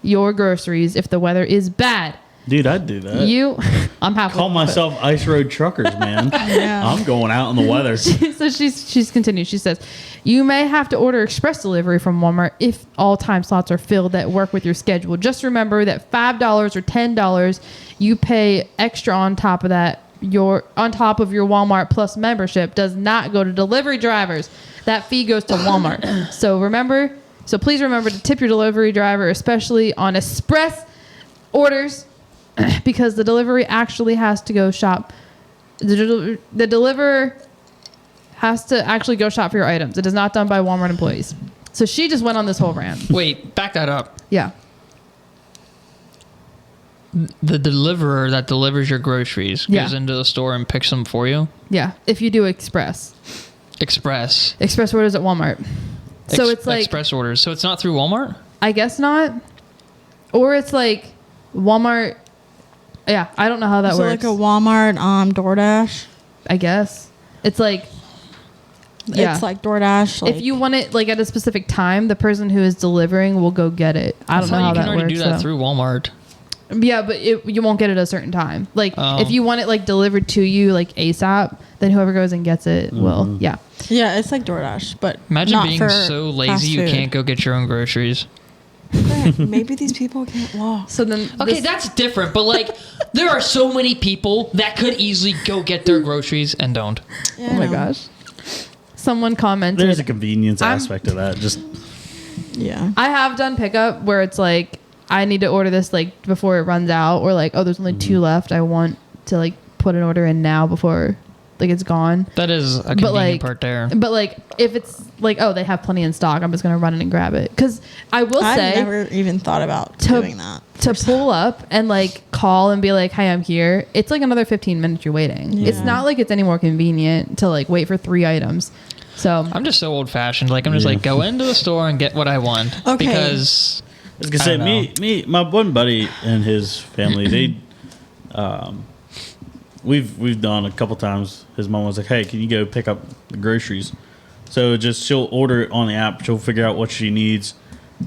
Speaker 2: your groceries if the weather is bad.
Speaker 1: Dude, I'd do that.
Speaker 2: I'm happy.
Speaker 1: Call myself Ice Road Truckers, man.
Speaker 4: Yeah.
Speaker 1: I'm going out in the weather.
Speaker 2: So she's continued. She says, you may have to order express delivery from Walmart if all time slots are filled that work with your schedule. Just remember that $5 or $10 you pay extra on top of that. On top of your Walmart Plus membership does not go to delivery drivers. That fee goes to Walmart. So please remember to tip your delivery driver, especially on express orders, because the delivery actually has to go shop. The deliverer has to actually go shop for your items. It is not done by Walmart employees. So she just went on this whole rant.
Speaker 3: Wait, back that up.
Speaker 2: Yeah.
Speaker 3: The deliverer that delivers your groceries goes
Speaker 2: Yeah.
Speaker 3: into the store and picks them for you?
Speaker 2: Yeah. If you do express
Speaker 3: Express
Speaker 2: orders at Walmart. So it's like,
Speaker 3: express orders. So it's not through Walmart?
Speaker 2: I guess not. Or it's like Walmart Yeah, I don't know how that
Speaker 4: So
Speaker 2: works.
Speaker 4: like a Walmart, DoorDash.
Speaker 2: I guess it's like. Yeah.
Speaker 4: It's like DoorDash. Like,
Speaker 2: if you want it like at a specific time, the person who is delivering will go get it. I don't know how that works.
Speaker 3: You can already do that through Walmart.
Speaker 2: Yeah, but you won't get it at a certain time. Like if you want it like delivered to you like ASAP, then whoever goes and gets it will. Yeah.
Speaker 4: Yeah, it's like DoorDash, but
Speaker 3: Imagine
Speaker 4: not
Speaker 3: being
Speaker 4: for
Speaker 3: so lazy you
Speaker 4: fast food.
Speaker 3: can't go get your own groceries.
Speaker 4: Maybe these people can't walk.
Speaker 2: So then
Speaker 3: Okay, that's different. But like, there are so many people that could easily go get their groceries and don't.
Speaker 4: Yeah,
Speaker 2: oh my
Speaker 4: I know.
Speaker 2: gosh. Someone commented.
Speaker 1: There's a convenience aspect of that. Just
Speaker 4: Yeah.
Speaker 2: I have done pickup where it's like I need to order this like before it runs out, or like, oh, there's only 2 left. I want to like put an order in now before like it's gone.
Speaker 3: That is a convenient part there.
Speaker 2: But like if it's like, oh, they have plenty in stock, I'm just gonna run in and grab it. Because I will say,
Speaker 4: I've never even thought about doing that.
Speaker 2: To pull up and like call and be like, hey, I'm here. It's like another 15 minutes you're waiting.
Speaker 4: Yeah.
Speaker 2: It's not like it's any more convenient to like wait for 3 items. So
Speaker 3: I'm just so old fashioned. Like I'm just like go into the store and get what I want.
Speaker 4: Okay.
Speaker 3: Because
Speaker 1: I was gonna say, my one buddy and his family, they, we've done a couple times. His mom was like, "Hey, can you go pick up the groceries?" So she'll order it on the app. She'll figure out what she needs,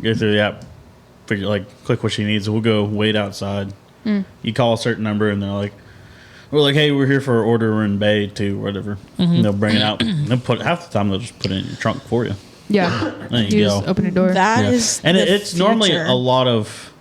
Speaker 1: go through the app, click what she needs. We'll go wait outside. You call a certain number, and they're like, we're like, "Hey, we're here for our order. We're in Bay 2, whatever." And they'll bring it out. They'll put half the time they'll just put it in your trunk for you.
Speaker 2: yeah,
Speaker 1: There
Speaker 2: you
Speaker 1: you
Speaker 2: just
Speaker 1: go.
Speaker 2: open your door.
Speaker 4: That
Speaker 1: Yeah.
Speaker 4: is
Speaker 1: And
Speaker 4: the
Speaker 1: it's normally
Speaker 4: future.
Speaker 1: a lot of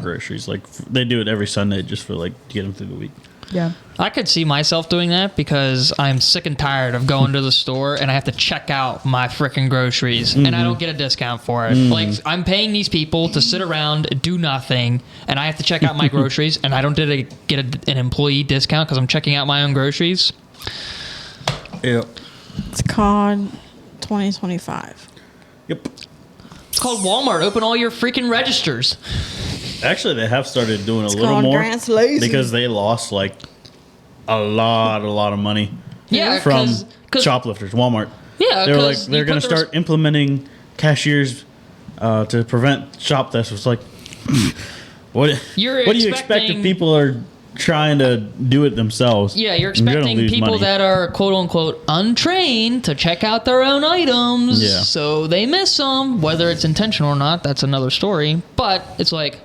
Speaker 1: groceries. Like they do it every Sunday just for like to get them through the week.
Speaker 2: Yeah.
Speaker 3: I could see myself doing that because I'm sick and tired of going to the store and I have to check out my freaking groceries and I don't get a discount for it. Like I'm paying these people to sit around, do nothing, and I have to check out my groceries and I don't get an employee discount because I'm checking out my own groceries.
Speaker 1: Yep.
Speaker 4: It's called 2025.
Speaker 1: Yep.
Speaker 3: It's called Walmart. Open all your freaking registers.
Speaker 1: Actually, they have started doing a little
Speaker 4: called
Speaker 1: more
Speaker 4: Grant's Lazy.
Speaker 1: because they lost like a lot of money
Speaker 3: Yeah,
Speaker 1: from
Speaker 3: 'cause-
Speaker 1: shoplifters. Walmart.
Speaker 3: Yeah,
Speaker 1: They're like
Speaker 3: 'cause
Speaker 1: they're
Speaker 3: you
Speaker 1: going to
Speaker 3: put the
Speaker 1: start implementing cashiers to prevent shop thefts. It's like what do you expect if
Speaker 3: expecting-
Speaker 1: people are trying to do it themselves?
Speaker 3: Yeah, you're
Speaker 1: gonna
Speaker 3: expecting
Speaker 1: lose
Speaker 3: people
Speaker 1: money.
Speaker 3: that are quote unquote untrained to check out their own items.
Speaker 1: Yeah.
Speaker 3: So they miss them. Whether it's intentional or not, that's another story. But it's like,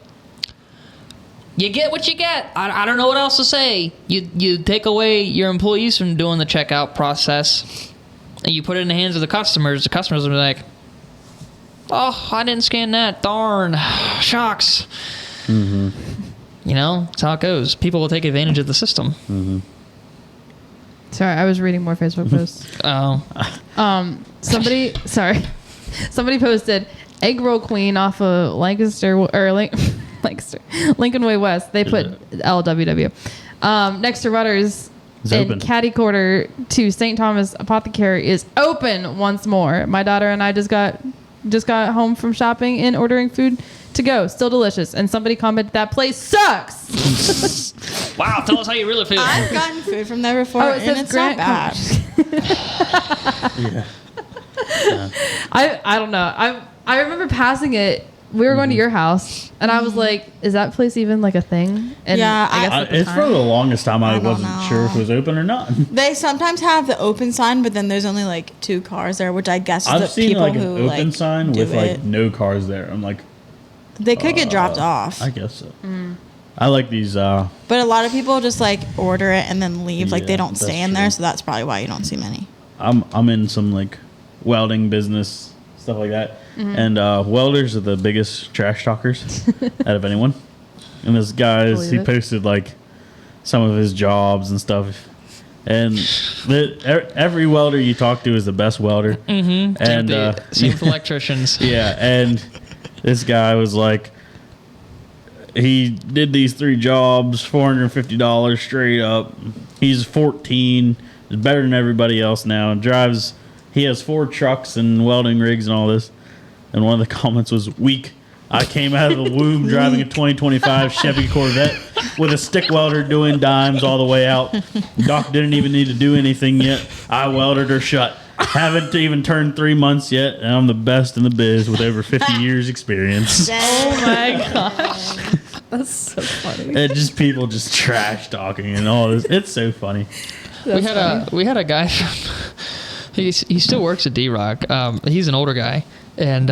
Speaker 3: you get what you get. I don't know what else to say. You take away your employees from doing the checkout process and you put it in the hands of the customers. The customers will be like, oh, I didn't scan that. Darn. Shucks. You know, that's how it goes. People will take advantage of the system.
Speaker 2: Sorry, I was reading more Facebook posts.
Speaker 3: Oh.
Speaker 2: Somebody posted egg roll queen off of Lancaster or Lancaster, Lincoln Way West. They put LWW next to Rutter's
Speaker 1: It's
Speaker 2: in
Speaker 1: open.
Speaker 2: Caddy Quarter to St. Thomas Apothecary is open once more. My daughter and I just got home from shopping and ordering food to go. Still delicious. And somebody commented that place sucks.
Speaker 3: Wow, tell us how you really feel.
Speaker 4: I've gotten food from there before,
Speaker 2: Oh, it
Speaker 4: and
Speaker 2: says
Speaker 4: it's not
Speaker 2: Grant
Speaker 4: bad.
Speaker 1: Yeah.
Speaker 2: I don't know. I remember passing it. We were going to your house, and I was like, "Is that place even like a thing?" And
Speaker 4: Yeah,
Speaker 2: I guess at the
Speaker 1: It's
Speaker 2: time,
Speaker 1: for the longest time I
Speaker 4: don't
Speaker 1: wasn't
Speaker 4: know.
Speaker 1: sure if it was open or not.
Speaker 4: They sometimes have the open sign, but then there's only like 2 cars there, which I guess is
Speaker 1: I've
Speaker 4: the
Speaker 1: seen
Speaker 4: people
Speaker 1: like an
Speaker 4: who
Speaker 1: open
Speaker 4: like
Speaker 1: sign
Speaker 4: do
Speaker 1: with like
Speaker 4: it.
Speaker 1: no cars there. I'm like,
Speaker 4: They could get dropped off,
Speaker 1: I guess so. I like these.
Speaker 4: but a lot of people just like order it and then leave. Like they
Speaker 1: Yeah,
Speaker 4: don't
Speaker 1: that's
Speaker 4: stay in
Speaker 1: true.
Speaker 4: there, so that's probably why you don't see many.
Speaker 1: I'm in some like welding business stuff like that, and welders are the biggest trash talkers out of anyone. And this guy,
Speaker 2: Believe
Speaker 1: he
Speaker 2: it.
Speaker 1: posted like some of his jobs and stuff. And every welder you talk to is the best welder. Mm-hmm. And
Speaker 3: Same with electricians.
Speaker 1: yeah, and this guy was like, he did these 3 jobs, $450 straight up. He's 14, is better than everybody else now, and drives. He has 4 trucks and welding rigs and all this. And one of the comments was, "Weak. I came out of the womb driving a 2025 Chevy Corvette with a stick welder doing dimes all the way out. Doc didn't even need to do anything yet. I welded her shut. Haven't even turned 3 months yet, and I'm the best in the biz with over 50 years experience."
Speaker 2: oh my gosh, That's so funny.
Speaker 1: And just people just trash talking and all this. It's so funny.
Speaker 3: We had a guy from, he still works at D-Rock. He's an older guy, and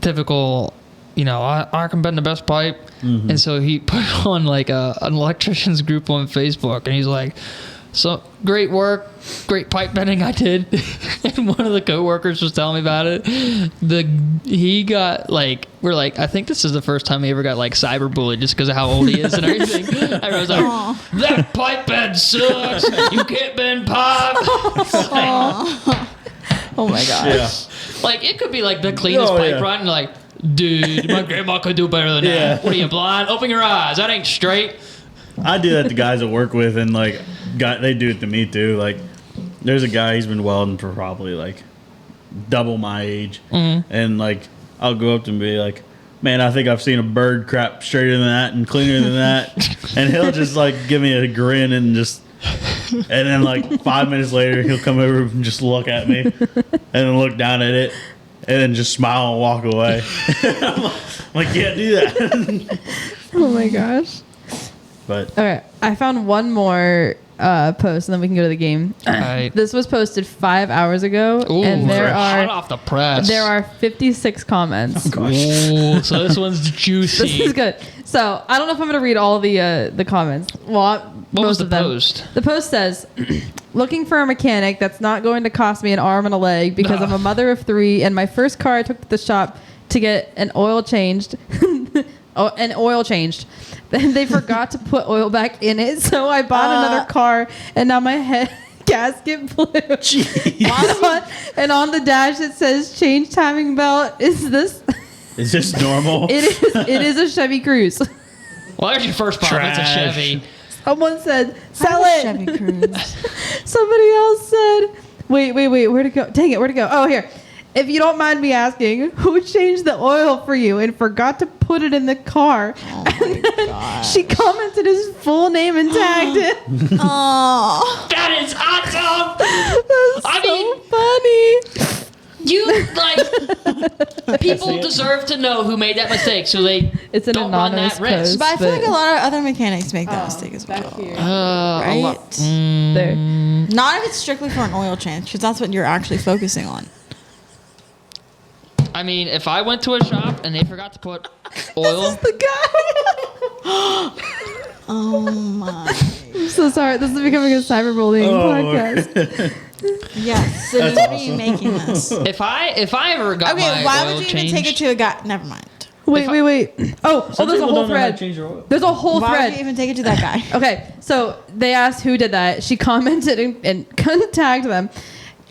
Speaker 3: typical, I can bend the best pipe. Mm-hmm. And so he put on like an electricians group on Facebook, and he's like, so great work, great pipe bending I did. And one of the coworkers was telling me about it. He got we're like, I think this is the first time he ever got like cyberbullied just because of how old he is and everything. I was like, that pipe bend sucks. You can't bend pipe.
Speaker 4: Oh my gosh.
Speaker 1: Yeah.
Speaker 3: Like it could be like the cleanest pipe run, like, dude, my grandma could do better than that. What are you, blind? Open your eyes. That ain't straight.
Speaker 1: I do that to guys I work with, and like, they do it to me too. Like, there's a guy, he's been welding for probably like double my age, and like, I'll go up to him and be like, man, I think I've seen a bird crap straighter than that and cleaner than that. And he'll just like give me a grin and then like 5 minutes later, he'll come over and just look at me and then look down at it and then just smile and walk away. I'm like, can't do that.
Speaker 2: Oh my gosh.
Speaker 1: But
Speaker 2: okay, I found one more post, and then we can go to the game.
Speaker 3: Right.
Speaker 2: This was posted 5 hours ago,
Speaker 3: Ooh,
Speaker 2: and
Speaker 3: hot off the press.
Speaker 2: There are 56 comments.
Speaker 1: oh gosh.
Speaker 3: Ooh, so this one's juicy.
Speaker 2: This is good. So I don't know if I'm going to read all the comments. Well,
Speaker 3: What was
Speaker 2: most
Speaker 3: the
Speaker 2: of them.
Speaker 3: post?
Speaker 2: The post says, looking for a mechanic that's not going to cost me an arm and a leg because I'm a mother of 3, and my first car I took to the shop to get an oil changed. Then they forgot to put oil back in it, so I bought another car, and now my head gasket blew. And on the dash it says change timing belt. Is this
Speaker 1: normal?
Speaker 2: It is a Chevy Cruze.
Speaker 3: Well, there's your first part. It's a Chevy.
Speaker 2: Someone said sell it.
Speaker 4: Chevy Cruze.
Speaker 2: Somebody else said, wait, where'd it go? Dang it, where'd it go? Oh, here. If you don't mind me asking, who changed the oil for you and forgot to put it in the car?
Speaker 4: Oh my gosh.
Speaker 2: She commented his full name and tagged it.
Speaker 4: Oh.
Speaker 3: That is awesome.
Speaker 2: That's so funny.
Speaker 3: You people deserve to know who made that mistake, so they
Speaker 2: It's an
Speaker 3: don't run
Speaker 2: anonymous
Speaker 3: that risk.
Speaker 2: post.
Speaker 4: But I feel like a lot of other mechanics make that mistake as
Speaker 2: back
Speaker 4: well.
Speaker 2: here.
Speaker 4: Right?
Speaker 2: There.
Speaker 4: Not if it's strictly for an oil change, because that's what you're actually focusing on.
Speaker 3: I mean, if I went to a shop and they forgot to put oil,
Speaker 2: The guy.
Speaker 4: Oh my.
Speaker 2: I'm so sorry. This is becoming a cyberbullying podcast.
Speaker 4: Yes. So
Speaker 1: That's
Speaker 4: you be
Speaker 1: awesome.
Speaker 4: making this.
Speaker 3: if I ever got
Speaker 4: Okay,
Speaker 3: my
Speaker 4: why
Speaker 3: oil
Speaker 4: would you even
Speaker 3: changed,
Speaker 4: take it to a guy? Never mind.
Speaker 2: Wait. Oh,
Speaker 1: Some
Speaker 2: there's a
Speaker 1: people
Speaker 2: whole
Speaker 1: don't know how to
Speaker 2: thread.
Speaker 1: change their oil.
Speaker 2: There's a whole
Speaker 4: Why would
Speaker 2: thread.
Speaker 4: you even take it to that guy?
Speaker 2: Okay, so they asked who did that. She commented and tagged them.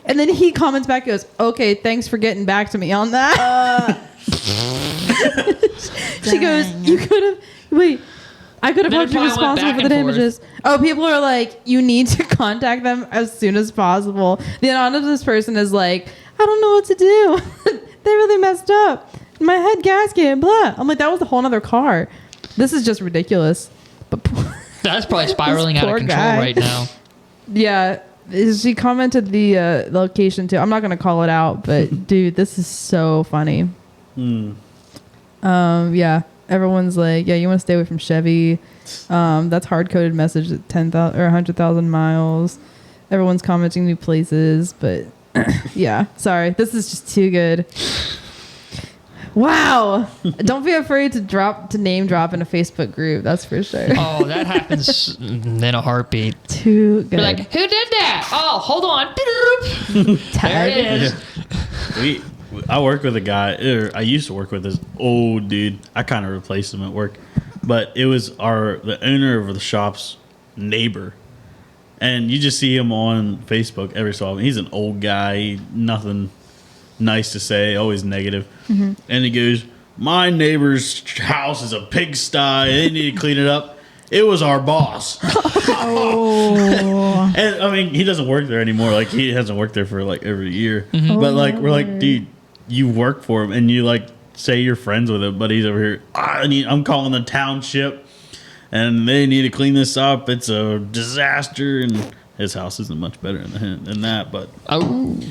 Speaker 2: And then he comments back, goes, okay, thanks for getting back to me on that. She goes, you could have, I could have
Speaker 3: Then
Speaker 2: held you
Speaker 3: probably went
Speaker 2: responsible
Speaker 3: back
Speaker 2: for the
Speaker 3: and
Speaker 2: damages. Oh, people are like, you need to contact them as soon as possible. The anonymous person is like, I don't know what to do. They really messed up. My head gasket, blah. I'm like, that was a whole nother car. This is just ridiculous. But
Speaker 3: that's probably spiraling out of
Speaker 2: poor
Speaker 3: control
Speaker 2: guy.
Speaker 3: right now.
Speaker 2: yeah, she commented the location too. I'm not gonna call it out, but dude, this is so funny. Yeah, everyone's like, yeah, you want to stay away from Chevy. That's hard coded message at 10,000 or 100,000 miles. Everyone's commenting new places, but yeah, sorry, this is just too good. Wow, don't be afraid to name drop in a Facebook group. That's for sure.
Speaker 3: Oh, that happens in a heartbeat.
Speaker 2: Too good.
Speaker 3: You're like, who did that? Oh, hold on. There it is.
Speaker 1: I work with a guy, or I used to work with this old dude. I kind of replaced him at work, but it was the owner of the shop's neighbor, and you just see him on Facebook every so often. He's an old guy, nothing nice to say, always negative. And he goes, my neighbor's house is a pigsty. They need to clean it up. It was our boss.
Speaker 4: Oh.
Speaker 1: And I mean, he doesn't work there anymore. Like, he hasn't worked there for like over a year. But like, we're like, dude, you work for him, and you like say you're friends with him, but he's over here. I'm calling the township, and they need to clean this up. It's a disaster, and his house isn't much better than that. But
Speaker 2: Dang.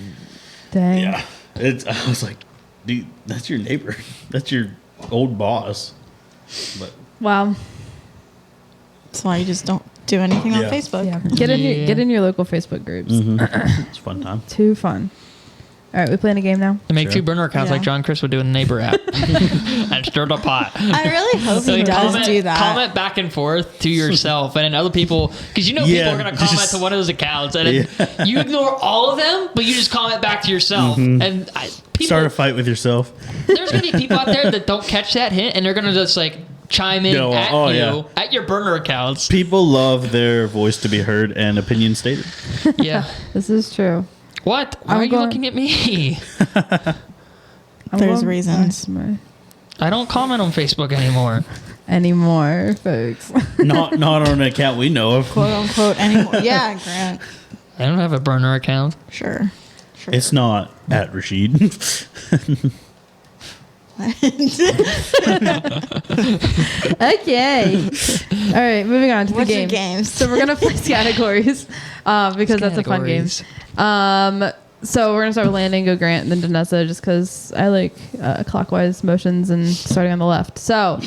Speaker 1: yeah, I was like, dude, that's your neighbor. That's your old boss. But
Speaker 2: Wow.
Speaker 4: That's why you just don't do anything on
Speaker 1: Yeah.
Speaker 4: Facebook.
Speaker 2: Yeah. Get in your local Facebook groups.
Speaker 1: it's a fun time.
Speaker 2: Too fun. All right, we playing a game now.
Speaker 3: To make
Speaker 1: Sure.
Speaker 3: 2 burner accounts
Speaker 4: Yeah.
Speaker 3: like John Chris would do in the neighbor app. And stir the pot.
Speaker 4: I really hope he
Speaker 3: Like,
Speaker 4: does do that.
Speaker 3: Comment back and forth to yourself, and then other people, because you know people
Speaker 1: Yeah,
Speaker 3: are going to comment
Speaker 1: just-
Speaker 3: to one of those accounts, and then you ignore all of them, but you just comment back to yourself. And people,
Speaker 1: Start a fight with yourself.
Speaker 3: there's going to be people out there that don't catch that hint, and they're going to just like chime in
Speaker 1: Go,
Speaker 3: at
Speaker 1: oh,
Speaker 3: you
Speaker 1: yeah.
Speaker 3: at your burner accounts.
Speaker 1: People love their voice to be heard and opinion stated.
Speaker 3: Yeah.
Speaker 2: This is true.
Speaker 3: What? Why
Speaker 2: I'm
Speaker 3: are you
Speaker 2: going-
Speaker 3: looking at me?
Speaker 4: There's reasons.
Speaker 3: I don't comment on Facebook anymore.
Speaker 2: Anymore, folks.
Speaker 1: not on an account we know of.
Speaker 4: Quote unquote anymore. Yeah, Grant.
Speaker 3: I don't have a burner account.
Speaker 4: Sure.
Speaker 1: It's not at Rashid.
Speaker 2: Okay. All right, moving on to
Speaker 4: What's
Speaker 2: the
Speaker 4: your
Speaker 2: game.
Speaker 4: games?
Speaker 2: So we're gonna place categories because that's a fun game.
Speaker 3: Categories.
Speaker 2: So we're gonna start with Landon, go Grant, and then Danessa, just because I like clockwise motions and starting on the left. So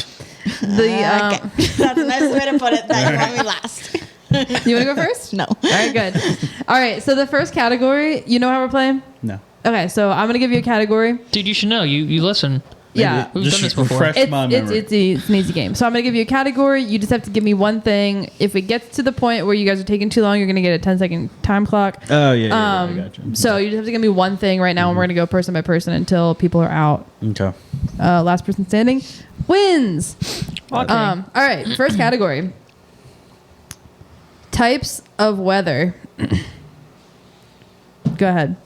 Speaker 2: the
Speaker 4: Okay. That's a nice way to put it. That you want me last.
Speaker 2: you want to go first?
Speaker 4: No.
Speaker 2: All right, good. All right, so the first category, you know how we're playing?
Speaker 1: No.
Speaker 2: Okay, so I'm gonna give you a category.
Speaker 3: Dude, you should know. You listen.
Speaker 2: Yeah.
Speaker 3: We've
Speaker 1: Just
Speaker 3: done this before.
Speaker 1: refresh my memory.
Speaker 2: It's an easy game. So I'm going to give you a category. You just have to give me one thing. If it gets to the point where you guys are taking too long, you're going to get a 10-second time clock.
Speaker 1: Oh, yeah, I gotcha.
Speaker 2: So you just have to give me one thing right now, and we're going to go person by person until people are out.
Speaker 1: Okay.
Speaker 2: Last person standing wins.
Speaker 3: Okay.
Speaker 2: All right, first category. Types of weather. Go ahead.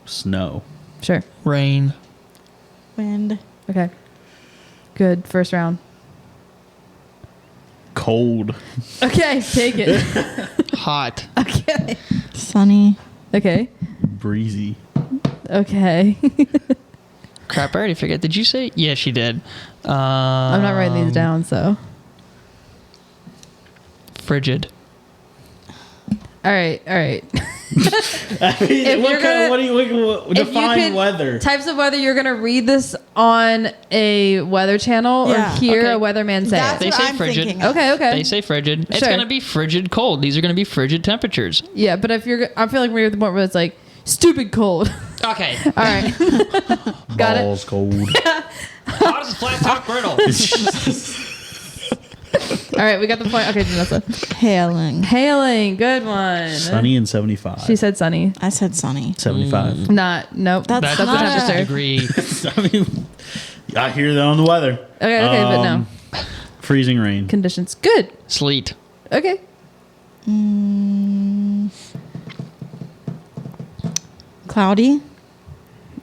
Speaker 1: Snow.
Speaker 2: Sure.
Speaker 3: Rain.
Speaker 4: Wind.
Speaker 2: Okay. Good. First round.
Speaker 1: Cold.
Speaker 2: Okay, take it.
Speaker 3: Hot.
Speaker 2: Okay.
Speaker 4: Sunny.
Speaker 2: Okay.
Speaker 1: Breezy.
Speaker 2: Okay.
Speaker 3: Crap, I already forget. Did you say? Yeah, she did.
Speaker 2: I'm not writing these down, so.
Speaker 3: Frigid.
Speaker 2: All right.
Speaker 1: I mean,
Speaker 2: If
Speaker 1: what
Speaker 2: you're
Speaker 1: kind
Speaker 2: gonna-
Speaker 1: of,
Speaker 2: If you
Speaker 1: define
Speaker 2: could-
Speaker 1: weather?
Speaker 2: Types of weather, you're going to read this on a weather channel or
Speaker 4: Yeah.
Speaker 2: hear
Speaker 3: Okay.
Speaker 2: a weatherman say
Speaker 4: That's
Speaker 2: it.
Speaker 3: They
Speaker 4: what
Speaker 3: say
Speaker 4: I'm
Speaker 3: frigid.
Speaker 4: thinking of.
Speaker 2: Okay.
Speaker 3: They say frigid. It's
Speaker 2: Sure.
Speaker 3: going to be frigid cold. These are going to be frigid temperatures.
Speaker 2: Yeah, but if you're, I feel like we're at the point where it's like stupid cold.
Speaker 3: Okay.
Speaker 2: All right. Got it.
Speaker 1: Balls cold.
Speaker 3: Hot as a flat top griddle.
Speaker 2: All right, we got the point. Okay, Vanessa.
Speaker 4: Hailing.
Speaker 2: Hailing, good one.
Speaker 1: Sunny and 75.
Speaker 2: She said sunny.
Speaker 4: I said sunny.
Speaker 1: 75.
Speaker 2: Nope.
Speaker 4: That's
Speaker 3: That's
Speaker 4: not
Speaker 3: just a
Speaker 4: a-
Speaker 3: degree.
Speaker 1: I mean, I hear that on the weather.
Speaker 2: Okay, but no.
Speaker 1: Freezing rain.
Speaker 2: Conditions. Good.
Speaker 3: Sleet.
Speaker 2: Okay.
Speaker 4: Cloudy.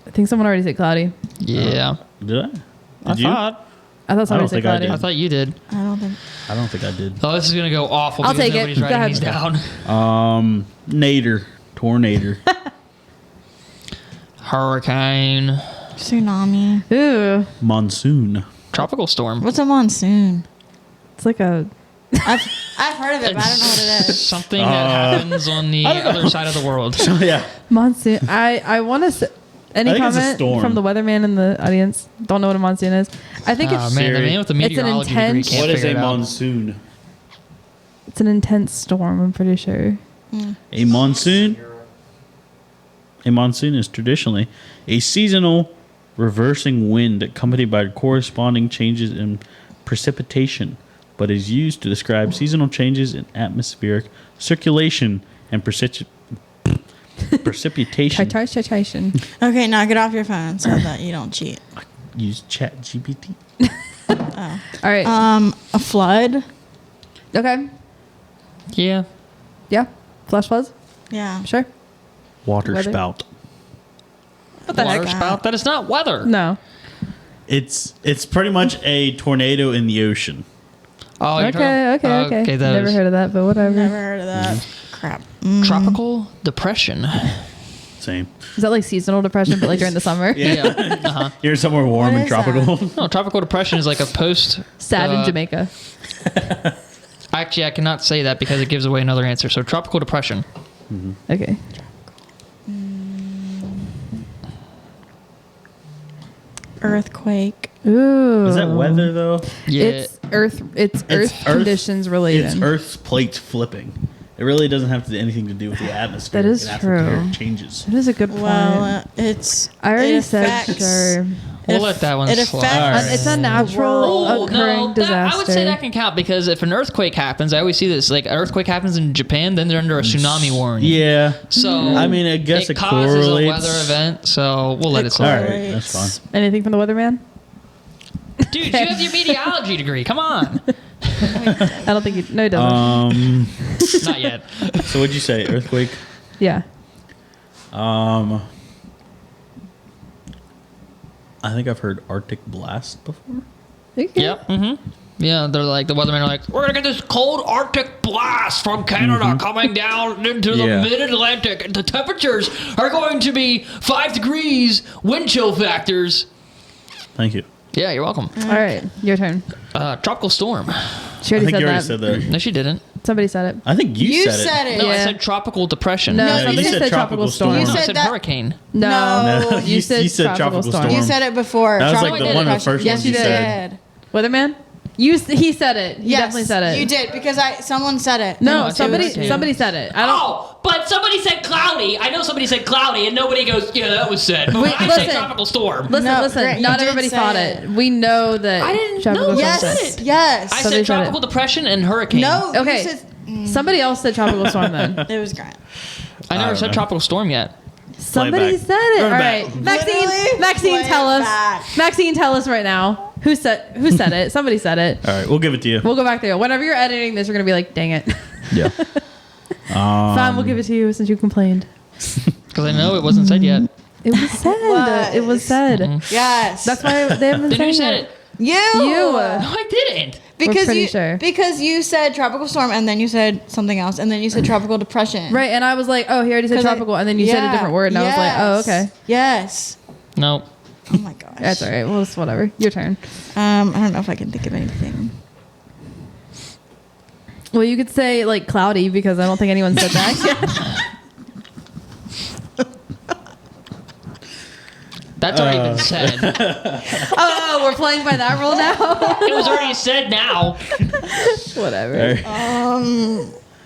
Speaker 2: I think someone already said cloudy.
Speaker 3: Yeah.
Speaker 1: Did I?
Speaker 3: I
Speaker 1: Did you?
Speaker 3: thought.
Speaker 2: I thought somebody
Speaker 1: don't
Speaker 2: said
Speaker 1: think I
Speaker 2: cloudy.
Speaker 1: did.
Speaker 3: I thought you did.
Speaker 4: I don't think.
Speaker 1: I don't think I did.
Speaker 3: Oh, this is going to go awful
Speaker 2: I'll
Speaker 3: because
Speaker 2: take it.
Speaker 3: nobody's
Speaker 2: Go
Speaker 3: writing
Speaker 2: ahead.
Speaker 3: these down.
Speaker 1: Nader. Tornado.
Speaker 3: Hurricane.
Speaker 4: Tsunami.
Speaker 2: Ooh,
Speaker 1: Monsoon.
Speaker 3: Tropical storm.
Speaker 4: What's a monsoon?
Speaker 2: it's like a.
Speaker 4: I've heard of it, but I don't know what it is.
Speaker 3: Something that happens on the other side of the world.
Speaker 1: Yeah.
Speaker 2: Monsoon. I want to. Any
Speaker 1: I think it's a
Speaker 2: comment
Speaker 1: storm.
Speaker 2: from the weatherman in the audience? Don't know what a monsoon is. I think
Speaker 3: Oh,
Speaker 2: it's
Speaker 3: man, the
Speaker 1: Siri.
Speaker 3: man with the
Speaker 2: It's an
Speaker 3: meteorology degree
Speaker 2: intense-
Speaker 3: can't
Speaker 1: What is
Speaker 3: figure
Speaker 1: a
Speaker 3: it out.
Speaker 1: monsoon?
Speaker 2: it's an intense storm. I'm pretty sure.
Speaker 1: A monsoon? A monsoon is traditionally a seasonal reversing wind accompanied by corresponding changes in precipitation, but is used to describe seasonal changes in atmospheric circulation and precipitation.
Speaker 2: Citation.
Speaker 4: Okay, now get off your phone so that you don't cheat.
Speaker 1: Use Chat GPT.
Speaker 2: All right.
Speaker 4: A flood.
Speaker 2: Okay.
Speaker 3: Yeah.
Speaker 2: Yeah. Flash floods.
Speaker 4: Yeah.
Speaker 2: Sure.
Speaker 1: Water
Speaker 2: Weather?
Speaker 1: spout.
Speaker 4: What the
Speaker 3: Water
Speaker 4: heck?
Speaker 3: spout. That is not weather.
Speaker 2: No.
Speaker 1: It's pretty much a tornado in the ocean.
Speaker 3: Oh, you're
Speaker 2: Okay.
Speaker 3: talking-
Speaker 2: Okay.
Speaker 3: those.
Speaker 2: Never heard of that, but whatever.
Speaker 4: Never heard of that. Crap.
Speaker 3: Tropical depression.
Speaker 1: Same.
Speaker 2: Is that like seasonal depression, but like during the summer?
Speaker 3: Yeah. Uh-huh.
Speaker 1: You're somewhere warm
Speaker 4: What
Speaker 1: and
Speaker 4: is that?
Speaker 1: tropical.
Speaker 3: No, tropical depression is like a post.
Speaker 2: Sad in Jamaica.
Speaker 3: Actually, I cannot say that because it gives away another answer. So, tropical depression.
Speaker 2: Okay.
Speaker 4: Earthquake.
Speaker 2: Ooh.
Speaker 1: Is that weather though?
Speaker 3: Yeah.
Speaker 2: It's Earth. It's Earth conditions related.
Speaker 1: It's Earth's plates flipping. It really doesn't have to do anything to do with the atmosphere.
Speaker 2: That is
Speaker 1: the
Speaker 2: true.
Speaker 1: atmosphere changes.
Speaker 2: That is a good point.
Speaker 4: Well,
Speaker 2: I already said sure.
Speaker 3: We'll let that one
Speaker 4: it
Speaker 3: slide.
Speaker 4: affects
Speaker 1: Alright.
Speaker 2: It's a natural occurring disaster.
Speaker 3: I would say that can count because if an earthquake happens, I always see this. Like, an earthquake happens in Japan, then they're under a tsunami warning.
Speaker 1: Yeah.
Speaker 3: So
Speaker 1: I mean, I guess it
Speaker 3: causes
Speaker 1: correlates.
Speaker 3: a weather event, so we'll let it
Speaker 1: All
Speaker 3: slide.
Speaker 1: right, that's fine.
Speaker 2: Anything from the weatherman?
Speaker 3: Dude, you have your meteorology degree. Come on.
Speaker 2: I don't think you. No, he doesn't.
Speaker 3: Not yet.
Speaker 1: So what'd you say? Earthquake?
Speaker 2: Yeah.
Speaker 1: I think I've heard Arctic blast before.
Speaker 2: Okay.
Speaker 3: Yep. Mm-hmm. Yeah, they're like, the weathermen are like, we're gonna get this cold Arctic blast from Canada coming down into the mid-Atlantic, and the temperatures are going to be 5 degrees, wind chill factors.
Speaker 1: Thank you.
Speaker 3: Yeah, you're welcome.
Speaker 2: All right, your turn.
Speaker 3: Tropical storm.
Speaker 2: She
Speaker 1: I
Speaker 2: already
Speaker 1: think
Speaker 2: said
Speaker 1: you already
Speaker 2: that.
Speaker 1: said that.
Speaker 3: No, she didn't.
Speaker 2: Somebody said it.
Speaker 1: I think you said it.
Speaker 3: No, I
Speaker 2: Yeah.
Speaker 3: said tropical depression.
Speaker 2: No,
Speaker 4: No,
Speaker 2: somebody
Speaker 1: you
Speaker 2: said,
Speaker 1: said
Speaker 2: tropical
Speaker 1: tropical
Speaker 2: storm.
Speaker 1: storm.
Speaker 3: No, I
Speaker 4: said
Speaker 3: said
Speaker 4: that-
Speaker 3: hurricane.
Speaker 2: No,
Speaker 1: No,
Speaker 2: you
Speaker 1: you
Speaker 2: said
Speaker 1: said
Speaker 2: tropical
Speaker 1: tropical
Speaker 2: storm.
Speaker 1: storm.
Speaker 4: You said it before.
Speaker 1: That was
Speaker 3: Tropical
Speaker 1: like the one of the
Speaker 4: depression.
Speaker 1: first
Speaker 2: Yes,
Speaker 1: ones
Speaker 2: you
Speaker 1: you
Speaker 2: did.
Speaker 1: said.
Speaker 2: Weatherman? He said it. He definitely said it.
Speaker 4: You did because someone said it.
Speaker 3: No,
Speaker 2: No,
Speaker 3: I said
Speaker 2: somebody
Speaker 3: hurricane.
Speaker 2: said it. I don't.
Speaker 3: Oh, but somebody said cloudy. I know somebody said cloudy, and nobody goes, yeah, that was said. But
Speaker 2: Wait,
Speaker 3: when I say
Speaker 2: listen.
Speaker 3: tropical storm,
Speaker 2: Listen,
Speaker 4: No,
Speaker 2: listen.
Speaker 4: Grant, you
Speaker 2: Not
Speaker 4: did
Speaker 2: everybody
Speaker 4: say
Speaker 2: thought
Speaker 4: it.
Speaker 2: it. We know that.
Speaker 3: I didn't
Speaker 2: tropical
Speaker 3: know.
Speaker 2: storm
Speaker 3: Yes.
Speaker 2: said
Speaker 3: said it.
Speaker 4: Yes.
Speaker 3: I
Speaker 2: Somebody
Speaker 3: said
Speaker 2: said
Speaker 3: tropical depression and hurricane.
Speaker 4: No.
Speaker 2: Okay.
Speaker 4: You said,
Speaker 2: Somebody else said tropical storm then.
Speaker 4: it was Grant.
Speaker 3: I never
Speaker 1: don't
Speaker 3: said
Speaker 1: know.
Speaker 3: tropical storm yet.
Speaker 2: Somebody
Speaker 1: back.
Speaker 2: said it.
Speaker 1: Run
Speaker 2: All
Speaker 1: it
Speaker 2: right,
Speaker 1: back.
Speaker 2: Maxine.
Speaker 4: Literally
Speaker 2: Maxine,
Speaker 4: play
Speaker 2: tell
Speaker 4: it
Speaker 2: us.
Speaker 4: back.
Speaker 2: Maxine, tell us right now. Who said it? Somebody said it.
Speaker 1: All right, we'll give it to you.
Speaker 2: We'll go back there. Whenever you're editing this, you're gonna be like, "Dang it."
Speaker 1: Yeah.
Speaker 2: Fine, we'll give it to you since you complained.
Speaker 3: Because I know it wasn't said yet.
Speaker 2: It was said.
Speaker 4: was.
Speaker 2: It was said.
Speaker 4: Yes.
Speaker 2: That's why they haven't been
Speaker 3: Then who
Speaker 2: saying
Speaker 3: said
Speaker 2: it.
Speaker 3: it?
Speaker 4: you.
Speaker 2: You.
Speaker 3: No, I didn't.
Speaker 4: Because
Speaker 2: pretty
Speaker 4: you
Speaker 2: sure.
Speaker 4: because you said tropical storm and then you said something else and then you said tropical depression.
Speaker 2: Right, and I was like, "Oh, he already said
Speaker 4: 'Cause I-
Speaker 2: tropical," and then you said a different word, and I was like, "Oh, okay,
Speaker 4: Yes.
Speaker 3: No.
Speaker 4: Oh my gosh.
Speaker 2: that's all right. Well, it's whatever. Your turn."
Speaker 4: I don't know if I can think of anything.
Speaker 2: Well, you could say like cloudy because I don't think anyone said that.
Speaker 3: That's already been said.
Speaker 2: Oh, we're playing by that rule now.
Speaker 3: It was already said now.
Speaker 2: Whatever.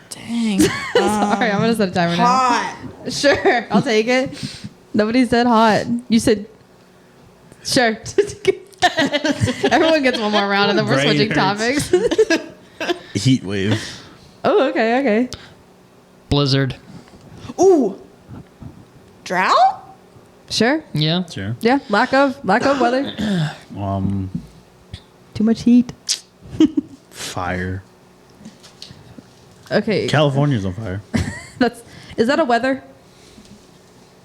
Speaker 4: Dang.
Speaker 2: Sorry, I'm gonna set a timer now.
Speaker 4: Hot.
Speaker 2: Sure, I'll take it. Nobody said hot. You said sure. Everyone gets one more round, and then we're
Speaker 1: Brain
Speaker 2: switching
Speaker 1: hurts.
Speaker 2: topics.
Speaker 1: Heat wave.
Speaker 2: Oh, okay.
Speaker 3: Blizzard.
Speaker 4: Ooh. Drought?
Speaker 2: Sure.
Speaker 3: Yeah.
Speaker 1: Sure.
Speaker 2: Yeah. Lack of weather. Too much heat.
Speaker 1: Fire.
Speaker 2: Okay.
Speaker 1: California's on fire.
Speaker 2: Is that a weather?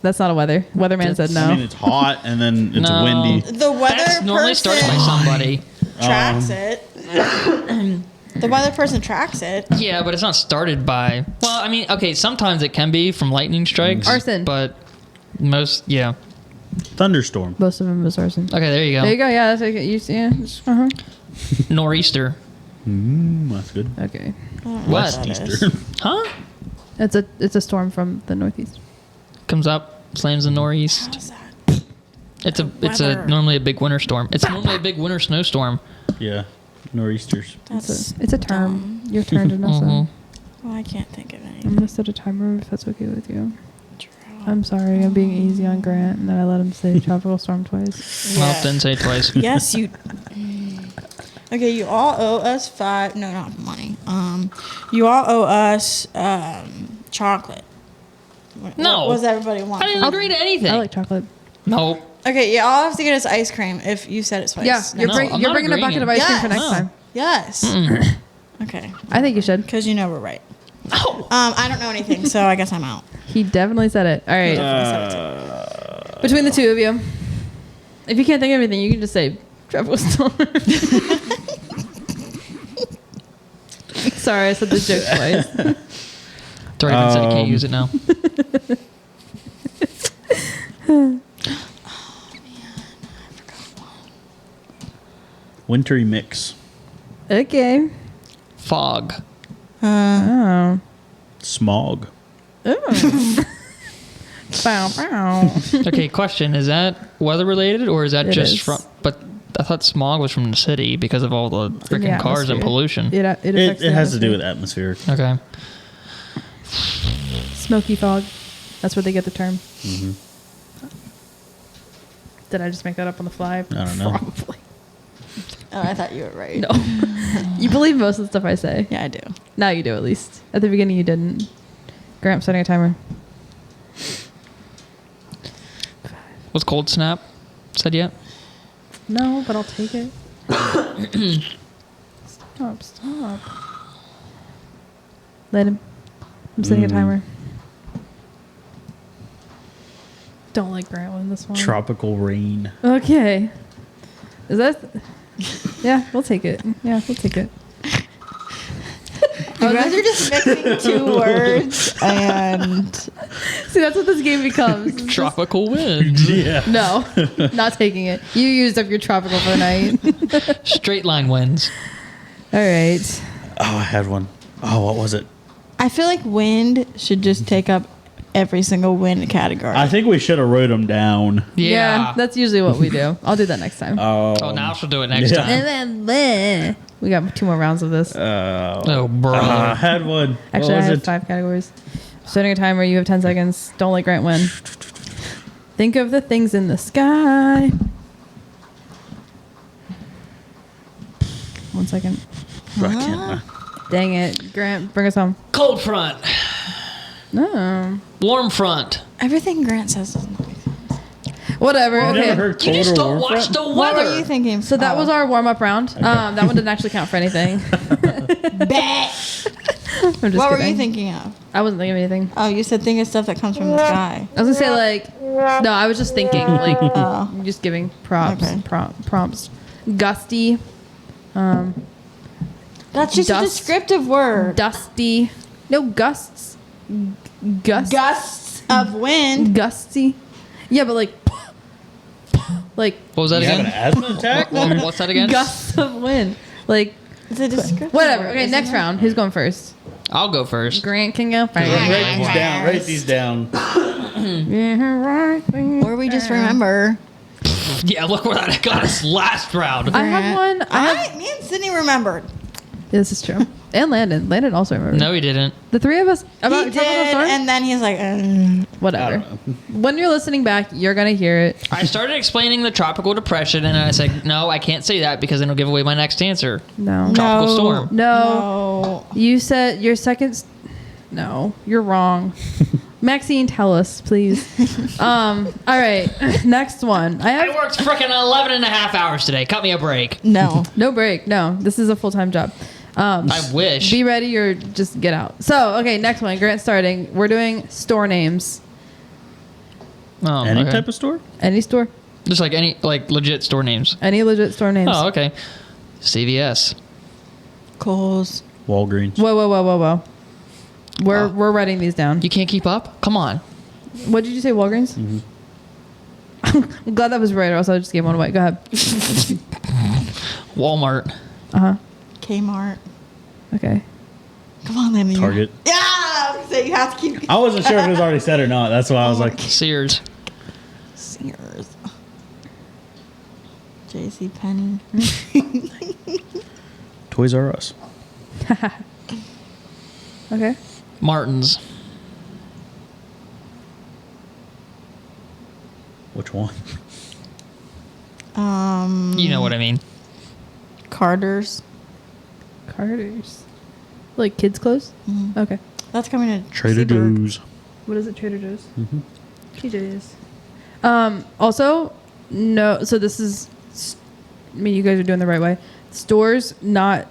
Speaker 2: That's not a weather. Weatherman said no.
Speaker 1: I mean, it's hot and then it's
Speaker 3: No.
Speaker 1: windy.
Speaker 4: The weather
Speaker 3: That's normally
Speaker 4: person
Speaker 3: started by somebody.
Speaker 4: tracks it. The weather person tracks it.
Speaker 3: Yeah, but it's not started by. Well, I mean, okay, sometimes it can be from lightning strikes.
Speaker 2: Arson.
Speaker 3: But most, yeah.
Speaker 1: Thunderstorm.
Speaker 2: Most of them was arson.
Speaker 3: Okay, there you go.
Speaker 2: There you go. Yeah, that's okay. Yeah. Uh-huh.
Speaker 3: Nor'easter.
Speaker 1: That's good.
Speaker 2: Okay.
Speaker 3: What?
Speaker 4: that is.
Speaker 1: Eastern.
Speaker 3: Huh?
Speaker 2: It's a storm from the northeast.
Speaker 3: Comes up, slams the nor'east.
Speaker 4: How's that?
Speaker 3: It's
Speaker 4: weather.
Speaker 3: normally a big winter storm. It's normally a big winter snowstorm.
Speaker 1: Yeah. Nor'easters.
Speaker 2: It's a term. Your turn, Janessa.
Speaker 3: Mhm.
Speaker 4: Well, I can't think of
Speaker 2: I'm
Speaker 4: anything.
Speaker 2: gonna set a timer if that's okay with you.
Speaker 4: Drought.
Speaker 2: I'm sorry, I'm being easy on Grant, and then I let him say tropical storm twice.
Speaker 3: Well,
Speaker 4: Yeah.
Speaker 3: didn't say it twice.
Speaker 4: Yes, you. Okay, you all owe us five. No, not money. You all owe us chocolate.
Speaker 3: No.
Speaker 4: What does everybody want?
Speaker 3: I didn't agree to anything.
Speaker 2: I like chocolate.
Speaker 3: No.
Speaker 4: Okay, you all have to get us ice cream if you said it twice.
Speaker 2: Yeah, you're,
Speaker 3: No, I'm
Speaker 2: you're
Speaker 3: not
Speaker 2: bringing a
Speaker 3: agreeing.
Speaker 2: bucket of ice cream for
Speaker 4: Yes.
Speaker 2: next
Speaker 3: No.
Speaker 2: time.
Speaker 4: Yes.
Speaker 3: Mm-mm.
Speaker 4: Okay,
Speaker 2: I think you should.
Speaker 4: because you know we're right.
Speaker 3: No.
Speaker 4: I don't know anything, so I guess I'm out.
Speaker 2: He definitely said it. All right. Between the two of you, if you can't think of anything, you can just say tropical storm. Sorry, I said this joke twice.
Speaker 3: It's already been said. You can't use it now.
Speaker 1: Wintry mix.
Speaker 2: Okay.
Speaker 3: Fog.
Speaker 2: Oh.
Speaker 1: Smog.
Speaker 2: Oh. Bow, bow.
Speaker 3: Okay, question. Is that weather related or is that
Speaker 2: It
Speaker 3: just
Speaker 2: is.
Speaker 3: from. But I thought smog was from the city because of all the freaking cars and
Speaker 2: atmosphere.
Speaker 3: pollution.
Speaker 2: It affects
Speaker 1: It
Speaker 2: the
Speaker 1: has to do
Speaker 2: atmosphere.
Speaker 1: with atmosphere.
Speaker 3: Okay.
Speaker 2: Smoky fog. That's where they get the term.
Speaker 1: Mm-hmm.
Speaker 2: Did I just make that up on the fly?
Speaker 1: I don't know.
Speaker 2: Probably.
Speaker 4: Oh, I thought you were right.
Speaker 2: No. You believe most of the stuff I say.
Speaker 4: Yeah, I do.
Speaker 2: Now you do, at least. At the beginning, you didn't. Grant, starting a timer.
Speaker 3: Was Cold Snap said yet?
Speaker 2: No, but I'll take it. Stop. Landon, I'm setting a timer. Don't let Grant win this one.
Speaker 1: Tropical rain.
Speaker 2: Okay. Is that... Yeah, we'll take it. Yeah, we'll take it.
Speaker 4: You guys are just mixing two words, and
Speaker 2: See, that's what this game becomes.
Speaker 3: Tropical winds.
Speaker 1: Yeah.
Speaker 2: No, not taking it. You used up your tropical for the night.
Speaker 3: Straight line winds.
Speaker 2: All right.
Speaker 1: Oh, I had one. Oh, what was it?
Speaker 4: I feel like wind should just take up every single wind category.
Speaker 1: I think we should have wrote them down.
Speaker 3: Yeah.
Speaker 2: That's usually what we do. I'll do that next time.
Speaker 3: Oh, now she'll do it next
Speaker 1: yeah.
Speaker 3: time.
Speaker 2: And then we got 2 more rounds of this.
Speaker 3: Oh, bro.
Speaker 1: I had one.
Speaker 2: Actually, I
Speaker 1: what was
Speaker 2: have
Speaker 1: it?
Speaker 2: 5 categories. Starting a timer. You have 10 seconds. Don't let Grant win. Think of the things in the sky. 1 second.
Speaker 1: I can't-
Speaker 2: Dang it, Grant, bring us home.
Speaker 3: Cold front.
Speaker 2: No.
Speaker 3: Warm front.
Speaker 4: Everything Grant says doesn't make sense.
Speaker 2: Whatever.
Speaker 1: You
Speaker 2: Okay.
Speaker 1: never heard
Speaker 3: You just
Speaker 1: cold or
Speaker 3: don't
Speaker 1: warm
Speaker 3: watch
Speaker 1: front?
Speaker 3: the weather.
Speaker 4: What were you thinking?
Speaker 2: So that was our warm up round. That one didn't actually count for anything.
Speaker 4: Bet.
Speaker 2: I'm just
Speaker 4: What were
Speaker 2: kidding.
Speaker 4: you thinking of?
Speaker 2: I wasn't thinking of anything.
Speaker 4: Oh, you said think of stuff that comes from the sky.
Speaker 2: I was gonna say like, no, I was just thinking like,
Speaker 4: Oh.
Speaker 2: just giving props,
Speaker 4: Okay.
Speaker 2: prompts. Gusty,
Speaker 4: That's just
Speaker 2: Dust.
Speaker 4: a descriptive word.
Speaker 2: dusty. No gusts.
Speaker 4: Gusts of wind.
Speaker 2: Gusty. Yeah, but like, like
Speaker 3: What was that
Speaker 1: You have an
Speaker 3: again?
Speaker 1: asthma attack?
Speaker 3: What's that again?
Speaker 2: gusts of wind. Like
Speaker 4: It's a descriptive
Speaker 2: whatever.
Speaker 4: word,
Speaker 2: Okay,
Speaker 4: isn't
Speaker 2: next
Speaker 4: it?
Speaker 2: round. Who's going first?
Speaker 3: I'll go first.
Speaker 2: Grant can go first.
Speaker 1: Write these down. Write these down.
Speaker 4: Or we just remember.
Speaker 3: Yeah, look where that got us last round.
Speaker 2: I have one.
Speaker 4: Me and Sydney remembered.
Speaker 2: This is true. And Landon. Landon also remembers.
Speaker 3: No, he didn't.
Speaker 2: The 3 of us. About
Speaker 4: He
Speaker 2: Tropical
Speaker 4: did,
Speaker 2: Storm?
Speaker 4: and then he's like,
Speaker 2: Whatever.
Speaker 1: I don't know.
Speaker 2: When you're listening back, you're gonna hear it.
Speaker 3: I started explaining the tropical depression, and I said, no, I can't say that because then it'll give away my next answer.
Speaker 2: No.
Speaker 3: Tropical
Speaker 4: No.
Speaker 3: storm.
Speaker 2: No. You said your second. No, you're wrong. Maxine, tell us, please. All right. Next one. I
Speaker 3: I
Speaker 2: have
Speaker 3: worked freaking 11 and a half hours today. Cut me a break.
Speaker 4: no.
Speaker 2: no break. No, this is a full time job.
Speaker 3: I wish.
Speaker 2: Be ready or just get out. So, okay, next one. Grant starting. We're doing store names.
Speaker 3: Oh,
Speaker 1: Any
Speaker 3: okay.
Speaker 1: type of store?
Speaker 2: Any store.
Speaker 3: Just like any like legit store names.
Speaker 2: Any legit store names.
Speaker 3: Oh, okay. CVS.
Speaker 4: Coles.
Speaker 1: Walgreens.
Speaker 2: Whoa. We're writing these down.
Speaker 3: You can't keep up? Come on.
Speaker 2: What did you say, Walgreens? I'm glad that was right, or else I just gave one away. Go ahead.
Speaker 3: Walmart.
Speaker 4: Kmart.
Speaker 2: Okay.
Speaker 4: Come on, Landon.
Speaker 1: Target.
Speaker 4: Yeah. So you have to keep.
Speaker 1: I wasn't sure if it was already said or not. That's why I was like,
Speaker 3: Sears.
Speaker 4: Sears. J.C. Penney.
Speaker 1: Toys R Us.
Speaker 2: Okay.
Speaker 3: Martin's.
Speaker 1: Which one?
Speaker 3: You know what I mean.
Speaker 4: Carter's.
Speaker 2: Carter's. Like kids' clothes? Okay.
Speaker 4: That's coming to
Speaker 1: Trader
Speaker 4: Seaburg.
Speaker 1: Joe's.
Speaker 2: What is it? Trader Joe's? TJ's. Also, no. So this is. I mean, you guys are doing the right way. Stores, not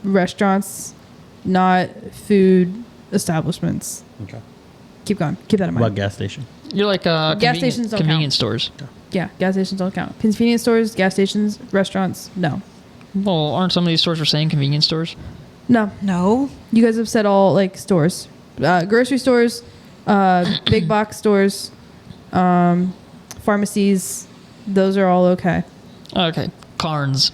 Speaker 2: restaurants, not food establishments.
Speaker 1: Okay.
Speaker 2: Keep going. Keep that in
Speaker 1: What
Speaker 2: mind.
Speaker 1: about gas station?
Speaker 3: You're like
Speaker 2: Gas stations don't
Speaker 3: convenience stores.
Speaker 2: Yeah, gas stations don't count. Convenience stores, gas stations, restaurants, no.
Speaker 3: Well, aren't some of these stores for saying convenience stores?
Speaker 2: No.
Speaker 4: No.
Speaker 2: You guys have said all like stores, grocery stores, big box stores, pharmacies. Those are all okay.
Speaker 3: Okay. Carnes.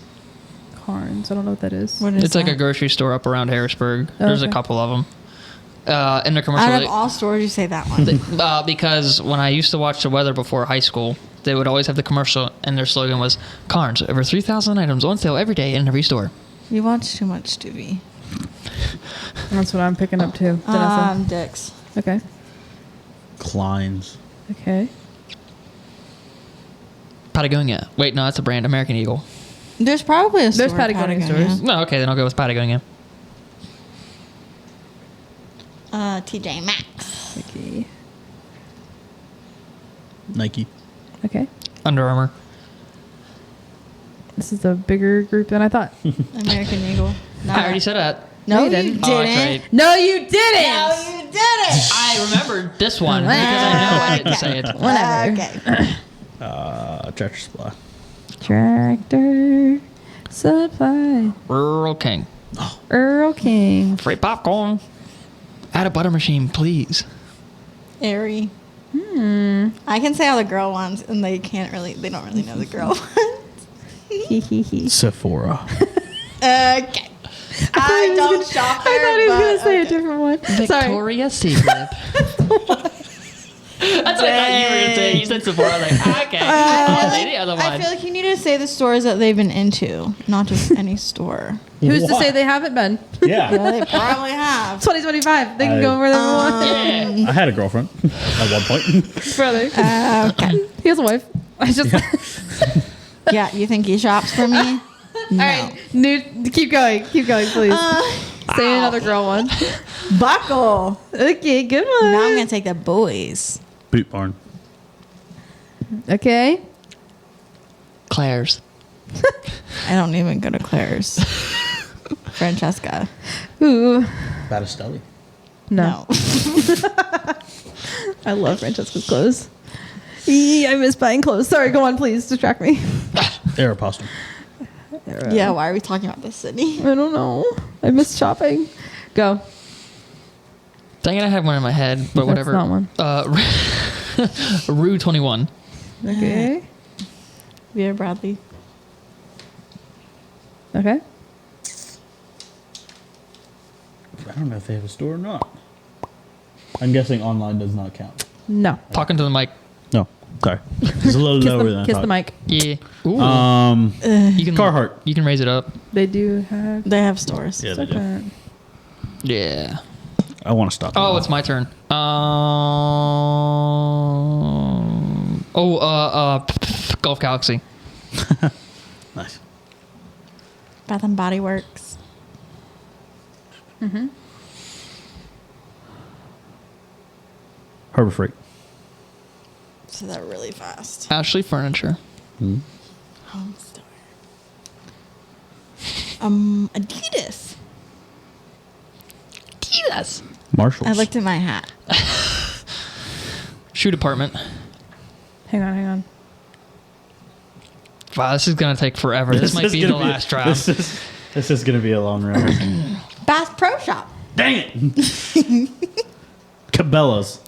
Speaker 2: Carnes. I don't know what that is.
Speaker 4: What is
Speaker 3: It's like
Speaker 4: that?
Speaker 3: a grocery store up around Harrisburg. There's a
Speaker 2: Okay.
Speaker 3: couple of them. In the commercial.
Speaker 4: Out of all stores, you say that one.
Speaker 3: Because when I used to watch the weather before high school, they would always have the commercial, and their slogan was Carnes, over 3,000 items on sale every day in every store.
Speaker 4: You watch too much TV.
Speaker 2: That's what I'm picking up too. Vanessa.
Speaker 4: Dick's.
Speaker 2: Okay.
Speaker 1: Klein's.
Speaker 2: Okay.
Speaker 3: Patagonia. Wait, no, that's a brand. American Eagle.
Speaker 4: There's probably a store.
Speaker 2: There's Patagonia stores.
Speaker 3: No, okay, then I'll go with Patagonia.
Speaker 4: TJ Maxx.
Speaker 2: Okay.
Speaker 1: Nike.
Speaker 2: Okay.
Speaker 3: Under Armour.
Speaker 2: This is a bigger group than I thought.
Speaker 4: American Eagle.
Speaker 3: I already said that.
Speaker 4: No,
Speaker 2: you
Speaker 4: you
Speaker 2: didn't.
Speaker 4: didn't.
Speaker 3: Oh, that's right.
Speaker 2: No, you didn't.
Speaker 4: No, you didn't.
Speaker 3: I remembered this one because I know I didn't say it.
Speaker 2: Whatever.
Speaker 4: Okay.
Speaker 1: Tractor Supply.
Speaker 2: Tractor Supply.
Speaker 3: Rural King.
Speaker 2: Earl King.
Speaker 3: Free popcorn. Add a butter machine, please.
Speaker 4: Airy. I can say all the girl ones, and they don't really know the girl ones.
Speaker 1: Sephora.
Speaker 4: Okay. I don't shop there.
Speaker 2: I thought he was going to say
Speaker 4: okay.
Speaker 2: a different one. Sorry.
Speaker 3: Victoria's Secret. That's what I thought you were going to say. You said Sephora. I was like, okay. I'll say the other one.
Speaker 4: I feel like you need to say the stores that they've been into, not just any store.
Speaker 2: Who's to
Speaker 1: What?
Speaker 2: say they haven't been?
Speaker 1: Yeah.
Speaker 4: Yeah, they probably have.
Speaker 2: 2025. They can
Speaker 1: I-
Speaker 2: go wherever they want.
Speaker 3: Yeah.
Speaker 1: I had a girlfriend at one point.
Speaker 2: Brother.
Speaker 4: Okay.
Speaker 2: He has a wife. I just.
Speaker 4: Yeah, you think he shops for me?
Speaker 2: All right. Keep going. Keep going, please. Say another girl one.
Speaker 4: Buckle.
Speaker 2: Okay, good one.
Speaker 4: Now I'm gonna take the boys.
Speaker 1: Boot Barn.
Speaker 2: Okay.
Speaker 3: Claire's.
Speaker 4: I don't even go to Claire's. Francesca.
Speaker 2: Ooh.
Speaker 1: Battistelli.
Speaker 2: No. I love Francesca's clothes. I miss buying clothes. Sorry, go on, please. Distract me.
Speaker 1: Aeropostale.
Speaker 4: Yeah, why are we talking about this, Sydney?
Speaker 2: I don't know. I miss shopping. Go.
Speaker 3: Dang it, I had one in my head, but
Speaker 2: That's
Speaker 3: whatever.
Speaker 2: not one.
Speaker 3: Rue 21.
Speaker 2: Okay.
Speaker 4: Vera Bradley.
Speaker 2: Okay.
Speaker 1: I don't know if they have a store or not. I'm guessing online does not count.
Speaker 2: No.
Speaker 3: Talking to the mic.
Speaker 1: No. Sorry. It's a little lower than I
Speaker 2: Kiss
Speaker 1: thought.
Speaker 2: the mic.
Speaker 3: Yeah. Ooh. You can
Speaker 1: Carhartt.
Speaker 3: You can raise it up.
Speaker 2: They do have.
Speaker 4: They have stores.
Speaker 1: Yeah, they do.
Speaker 2: Okay.
Speaker 3: Yeah.
Speaker 1: I want to stop.
Speaker 3: Oh, it's my turn. Golf Galaxy.
Speaker 1: Nice.
Speaker 4: Bath and Body Works.
Speaker 1: Harbor Freight.
Speaker 4: So they're really fast.
Speaker 3: Ashley Furniture.
Speaker 4: Home store. Adidas.
Speaker 3: Yes.
Speaker 1: Marshalls.
Speaker 4: I looked at my hat.
Speaker 3: Shoe department.
Speaker 2: Hang on.
Speaker 3: Wow, this is gonna take forever. This might
Speaker 1: is
Speaker 3: be the
Speaker 1: gonna
Speaker 3: last round.
Speaker 1: This is going to be a long round.
Speaker 4: Bass Pro Shop.
Speaker 1: Dang it. Cabela's.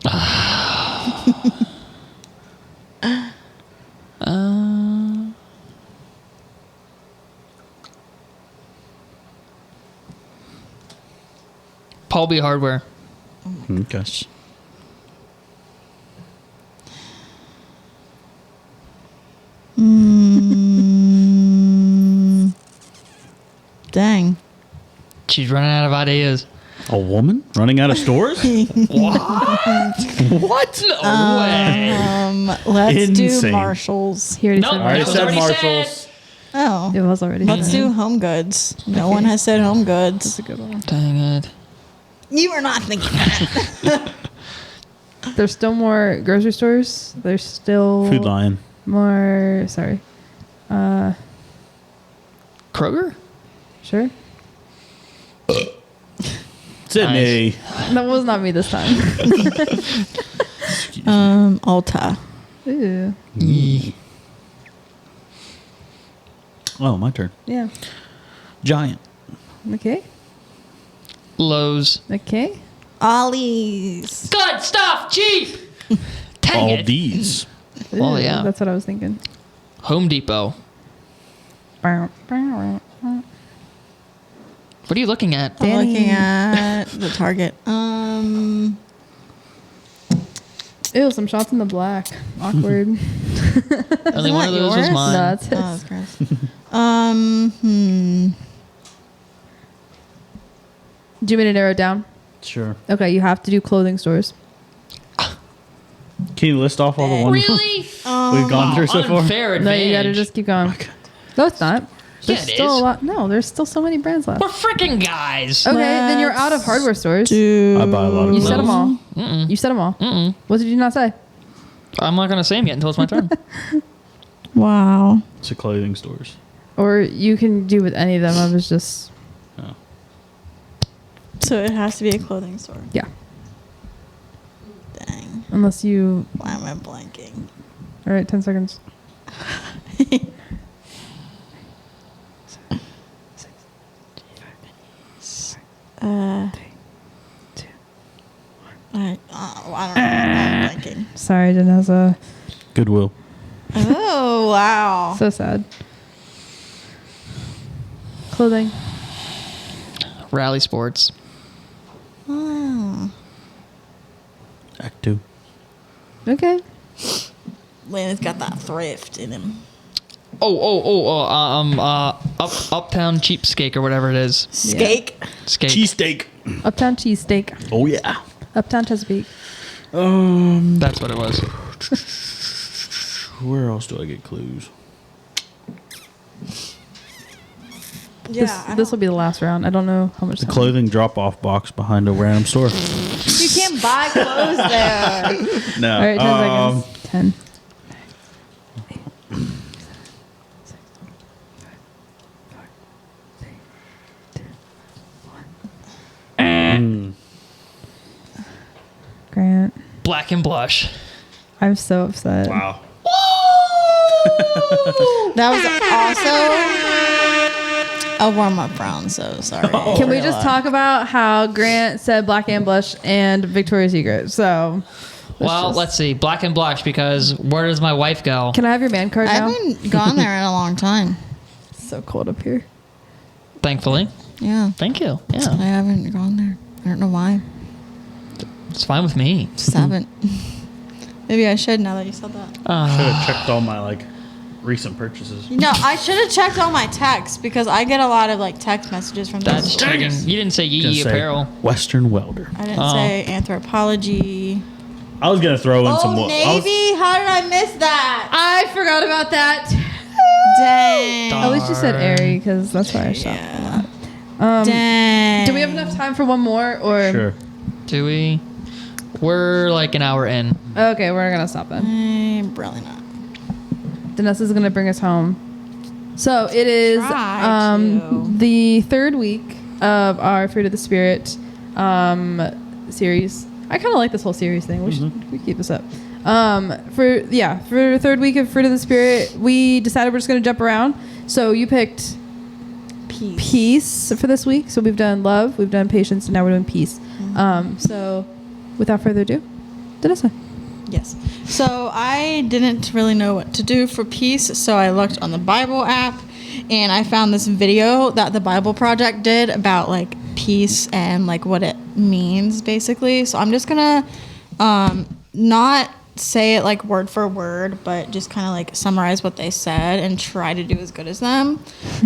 Speaker 3: Paul B. Hardware.
Speaker 1: Okay.
Speaker 4: Dang.
Speaker 3: She's running out of ideas.
Speaker 1: A woman running out of stores?
Speaker 3: What? No way.
Speaker 4: Let's do
Speaker 1: Insane.
Speaker 4: Marshalls.
Speaker 2: He already
Speaker 3: No,
Speaker 2: said
Speaker 1: I already
Speaker 3: Marshalls.
Speaker 1: said
Speaker 3: Already
Speaker 1: Marshalls.
Speaker 4: Oh.
Speaker 2: It was already
Speaker 4: Let's
Speaker 2: said.
Speaker 4: do Home Goods. No one has said Home Goods.
Speaker 2: That's a good one.
Speaker 3: Dang it.
Speaker 4: You were not thinking that.
Speaker 2: There's still more grocery stores. There's still
Speaker 1: Food Lion.
Speaker 2: more. Sorry.
Speaker 3: Kroger?
Speaker 2: Sure.
Speaker 1: Sydney.
Speaker 2: That was not me this time.
Speaker 4: Ulta.
Speaker 2: Ooh.
Speaker 1: Oh, my turn.
Speaker 2: Yeah.
Speaker 1: Giant.
Speaker 2: Okay.
Speaker 3: Lowe's.
Speaker 2: Okay.
Speaker 4: Ollie's.
Speaker 3: Good stuff. Cheap. Dang
Speaker 1: All
Speaker 3: it.
Speaker 1: these.
Speaker 3: Well,
Speaker 2: Ooh,
Speaker 3: yeah.
Speaker 2: That's what I was thinking.
Speaker 3: Home Depot. What are you looking at?
Speaker 4: I'm looking at the Target.
Speaker 2: Ew, some shots in the black. Awkward.
Speaker 3: Only one of those was
Speaker 4: yours?
Speaker 3: mine.
Speaker 2: No, that's his.
Speaker 4: Oh, that's gross.
Speaker 2: Do you want me to narrow it down?
Speaker 1: Sure.
Speaker 2: Okay, you have to do clothing stores.
Speaker 1: Can you list off all the ones
Speaker 3: Really?
Speaker 1: we've gone through so far?
Speaker 3: Unfair
Speaker 2: No, you gotta
Speaker 3: advantage.
Speaker 2: just keep going. No, it's not.
Speaker 3: Yeah,
Speaker 2: There's
Speaker 3: it
Speaker 2: still
Speaker 3: is.
Speaker 2: a lot. No, there's still so many brands left.
Speaker 3: We're freaking guys.
Speaker 2: Okay, then you're out of hardware stores.
Speaker 1: I buy a lot of
Speaker 2: You
Speaker 1: clothes.
Speaker 2: said them all. You said them all. What did you not say?
Speaker 3: I'm not gonna say them yet until it's my turn.
Speaker 4: Wow.
Speaker 1: It's a clothing stores.
Speaker 2: Or you can do with any of them. I was just,
Speaker 1: Oh.
Speaker 4: So it has to be a clothing store.
Speaker 2: yeah.
Speaker 4: Dang.
Speaker 2: Unless you.
Speaker 4: Why am I blanking?
Speaker 2: All right, 10 seconds.
Speaker 4: I don't know. I'm blanking.
Speaker 2: Sorry, Janessa.
Speaker 1: Goodwill.
Speaker 4: Oh, wow.
Speaker 2: So sad. Clothing.
Speaker 3: Rally sports.
Speaker 4: Oh.
Speaker 1: Act 2.
Speaker 2: Okay.
Speaker 4: Landon's got that thrift in him.
Speaker 3: Uptown cheapskate or whatever it is.
Speaker 4: Skate.
Speaker 3: Skate.
Speaker 1: Cheesesteak.
Speaker 2: Uptown cheesesteak.
Speaker 1: Oh, yeah.
Speaker 2: Uptown Chesapeake.
Speaker 3: That's what it was.
Speaker 1: Where else do I get clues?
Speaker 4: Yeah.
Speaker 2: This will be the last round. I don't know how much
Speaker 1: The
Speaker 2: time.
Speaker 1: clothing drop-off box behind a random store.
Speaker 4: You can't buy clothes there.
Speaker 1: No.
Speaker 2: All right, 10 seconds. 10. Grant.
Speaker 3: Black and blush.
Speaker 2: I'm so upset.
Speaker 1: Wow.
Speaker 4: That was also a warm-up round, so sorry.
Speaker 2: Can we just talk about how Grant said Black and Blush and Victoria's Secret? So,
Speaker 3: Let's see. Black and blush because where does my wife go?
Speaker 2: can I have your man card
Speaker 4: I
Speaker 2: now?
Speaker 4: haven't gone there in a long time.
Speaker 2: It's so cold up here.
Speaker 3: Thankfully.
Speaker 4: Yeah.
Speaker 3: Thank you.
Speaker 4: I
Speaker 3: Yeah.
Speaker 4: haven't gone there. I don't know why.
Speaker 3: It's fine with me.
Speaker 4: Just haven't. Maybe I should now that you said that.
Speaker 1: Should have checked all my recent purchases.
Speaker 4: No, I should have checked all my texts because I get a lot of text messages from
Speaker 3: That's
Speaker 4: those.
Speaker 3: cheating. You didn't say
Speaker 1: Gonna
Speaker 3: Yee
Speaker 1: say
Speaker 3: apparel.
Speaker 1: Western Welder.
Speaker 4: I didn't
Speaker 3: Oh.
Speaker 4: say anthropology.
Speaker 1: I was gonna throw in some.
Speaker 4: Old Navy? How did I miss that?
Speaker 2: I forgot about that.
Speaker 4: Dang.
Speaker 2: At least you said Aerie because that's why I shot.
Speaker 4: Dang.
Speaker 2: Do we have enough time for one more or?
Speaker 1: Sure.
Speaker 3: Do we? We're like an hour in.
Speaker 2: Okay, we're gonna stop then.
Speaker 4: Probably not.
Speaker 2: Danessa's gonna bring us home. So it is
Speaker 4: Try to.
Speaker 2: the third week of our Fruit of the Spirit series. I kind of like this whole series thing. We should keep this up. For the third week of Fruit of the Spirit, we decided we're just gonna jump around. So you picked peace for this week. So we've done love, we've done patience, and now we're doing peace. So without further ado, Danessa.
Speaker 4: Yes. So I didn't really know what to do for peace, so I looked on the Bible app and I found this video that the Bible Project did about peace and what it means basically. So I'm just gonna not say it word for word, but just kind of summarize what they said and try to do as good as them.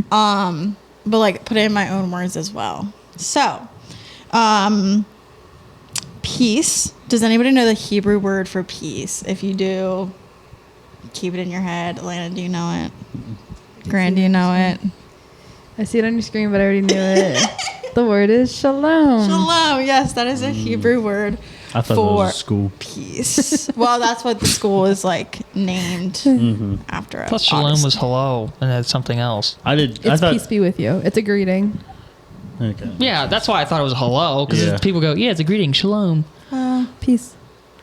Speaker 4: But put it in my own words as well. So, peace. Does anybody know the Hebrew word for peace? If you do, keep it in your head. Atlanta, do you know it? Grant, do you know it?
Speaker 2: I see it on your screen, but I already knew it. The word is shalom.
Speaker 4: Shalom. Yes, that is a Hebrew word
Speaker 1: I thought that
Speaker 4: for
Speaker 1: was a school.
Speaker 4: peace. Well, that's what the school is named after.
Speaker 3: Plus, shalom was hello, and that's something else.
Speaker 1: I
Speaker 2: It's
Speaker 1: thought.
Speaker 2: peace be with you. It's a greeting.
Speaker 1: Okay.
Speaker 3: Yeah, that's why I thought it was hello, because
Speaker 1: Yeah.
Speaker 3: people go, yeah, it's a greeting, shalom.
Speaker 2: Peace.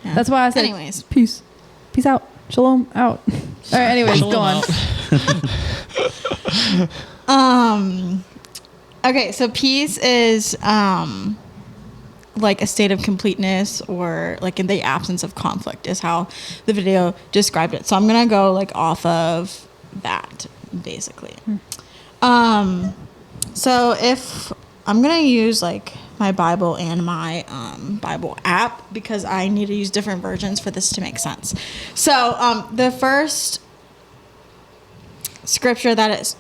Speaker 4: Yeah.
Speaker 2: That's why I said
Speaker 4: Anyways.
Speaker 2: peace. Peace out. Shalom out. All right, anyways, go on.
Speaker 4: Okay, so peace is a state of completeness or in the absence of conflict is how the video described it. So I'm gonna go off of that basically. So if I'm gonna use my Bible and my Bible app because I need to use different versions for this to make sense. So the first scripture that it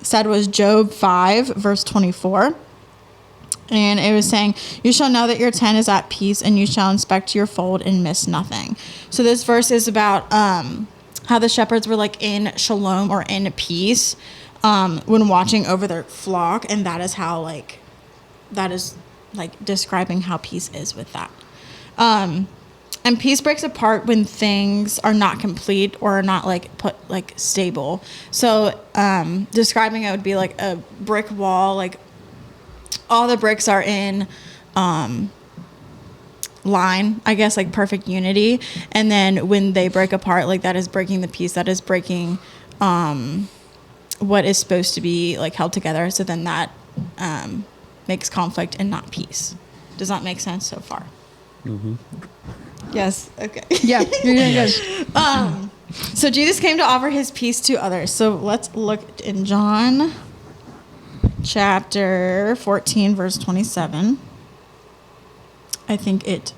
Speaker 4: said was Job 5, verse 24. And it was saying, you shall know that your tent is at peace, and you shall inspect your fold and miss nothing. So this verse is about how the shepherds were like in shalom or in peace when watching over their flock. And that is how that is describing how peace is with that. And peace breaks apart when things are not complete or are not stable. So describing it would be like a brick wall, like all the bricks are in line, I guess, like perfect unity. And then when they break apart, like that is breaking the peace, that is breaking what is supposed to be like held together. So then that makes conflict and not peace. Does that make sense so far?
Speaker 1: Mm-hmm.
Speaker 4: Yes. Okay.
Speaker 2: Yeah, you're doing good.
Speaker 4: So Jesus came to offer his peace to others. So let's look in John chapter 14, verse 27. I think it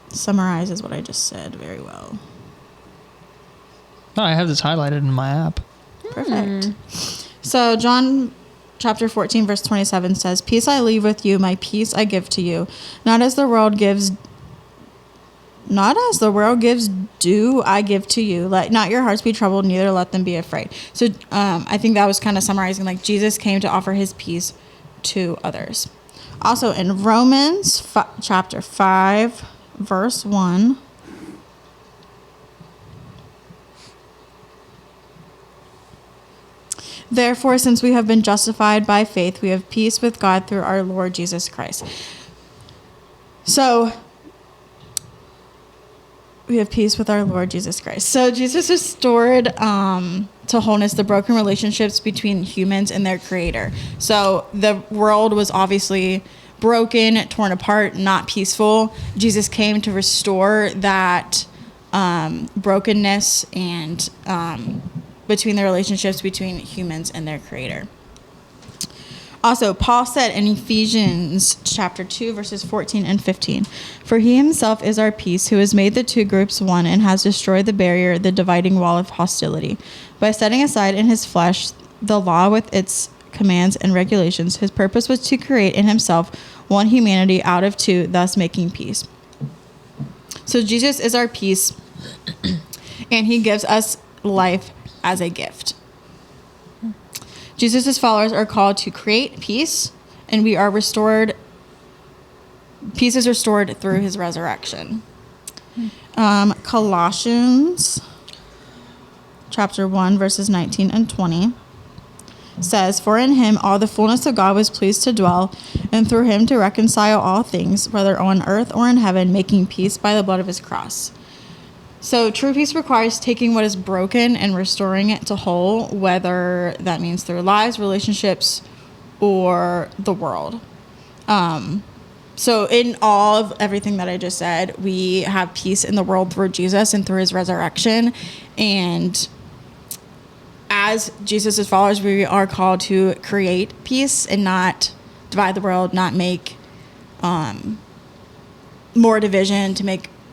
Speaker 4: summarizes what I just said very well.
Speaker 3: Oh, I have this highlighted in my app.
Speaker 4: Perfect. So John chapter 14, verse 27 says, peace I leave with you, my peace I give to you. Not as the world gives, do I give to you. Let not your hearts be troubled, neither let them be afraid. So I think that was kind of summarizing, like Jesus came to offer his peace to others. Also in Romans chapter 5, verse 1. Therefore, since we have been justified by faith, we have peace with God through our Lord Jesus Christ. So we have peace with our Lord Jesus Christ. So Jesus restored to wholeness the broken relationships between humans and their creator. So the world was obviously broken, torn apart, not peaceful. Jesus came to restore that brokenness and between the relationships between humans and their creator. Also, Paul said in Ephesians chapter 2, verses 14 and 15, for he himself is our peace, who has made the two groups one and has destroyed the barrier, the dividing wall of hostility. By setting aside in his flesh the law with its commands and regulations, his purpose was to create in himself one humanity out of two, thus making peace. So Jesus is our peace, and he gives us life as a gift. Jesus' followers are called to create peace, and we are restored. Peace is restored through his resurrection. Colossians chapter 1, verses 19 and 20 says, for in him all the fullness of God was pleased to dwell, and through him to reconcile all things, whether on earth or in heaven, making peace by the blood of his cross. So true peace requires taking what is broken and restoring it to whole, whether that means through lives, relationships, or the world. So in all of everything that I just said, we have peace in the world through Jesus and through his resurrection. And as Jesus' followers, we are called to create peace and not divide the world, not make more division,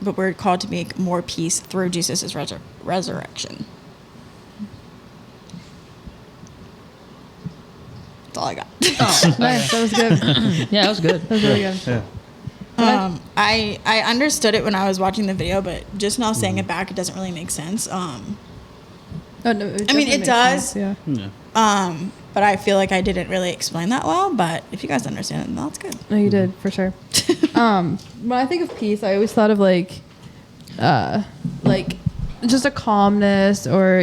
Speaker 4: but we're called to make more peace through Jesus' resurrection. That's all I got.
Speaker 3: Oh,
Speaker 2: Nice, that was good.
Speaker 3: yeah, that was good.
Speaker 2: That was really good.
Speaker 1: Yeah.
Speaker 4: I understood it when I was watching the video, but just now saying it back, it doesn't really make sense.
Speaker 2: Oh, no,
Speaker 4: I mean,
Speaker 2: definitely
Speaker 4: it
Speaker 2: makes
Speaker 4: does.
Speaker 2: sense, yeah.
Speaker 1: Yeah.
Speaker 4: But I feel like I didn't really explain that well. But if you guys understand it, then that's good.
Speaker 2: No, you did, for sure. When I think of peace, I always thought of like just a calmness, or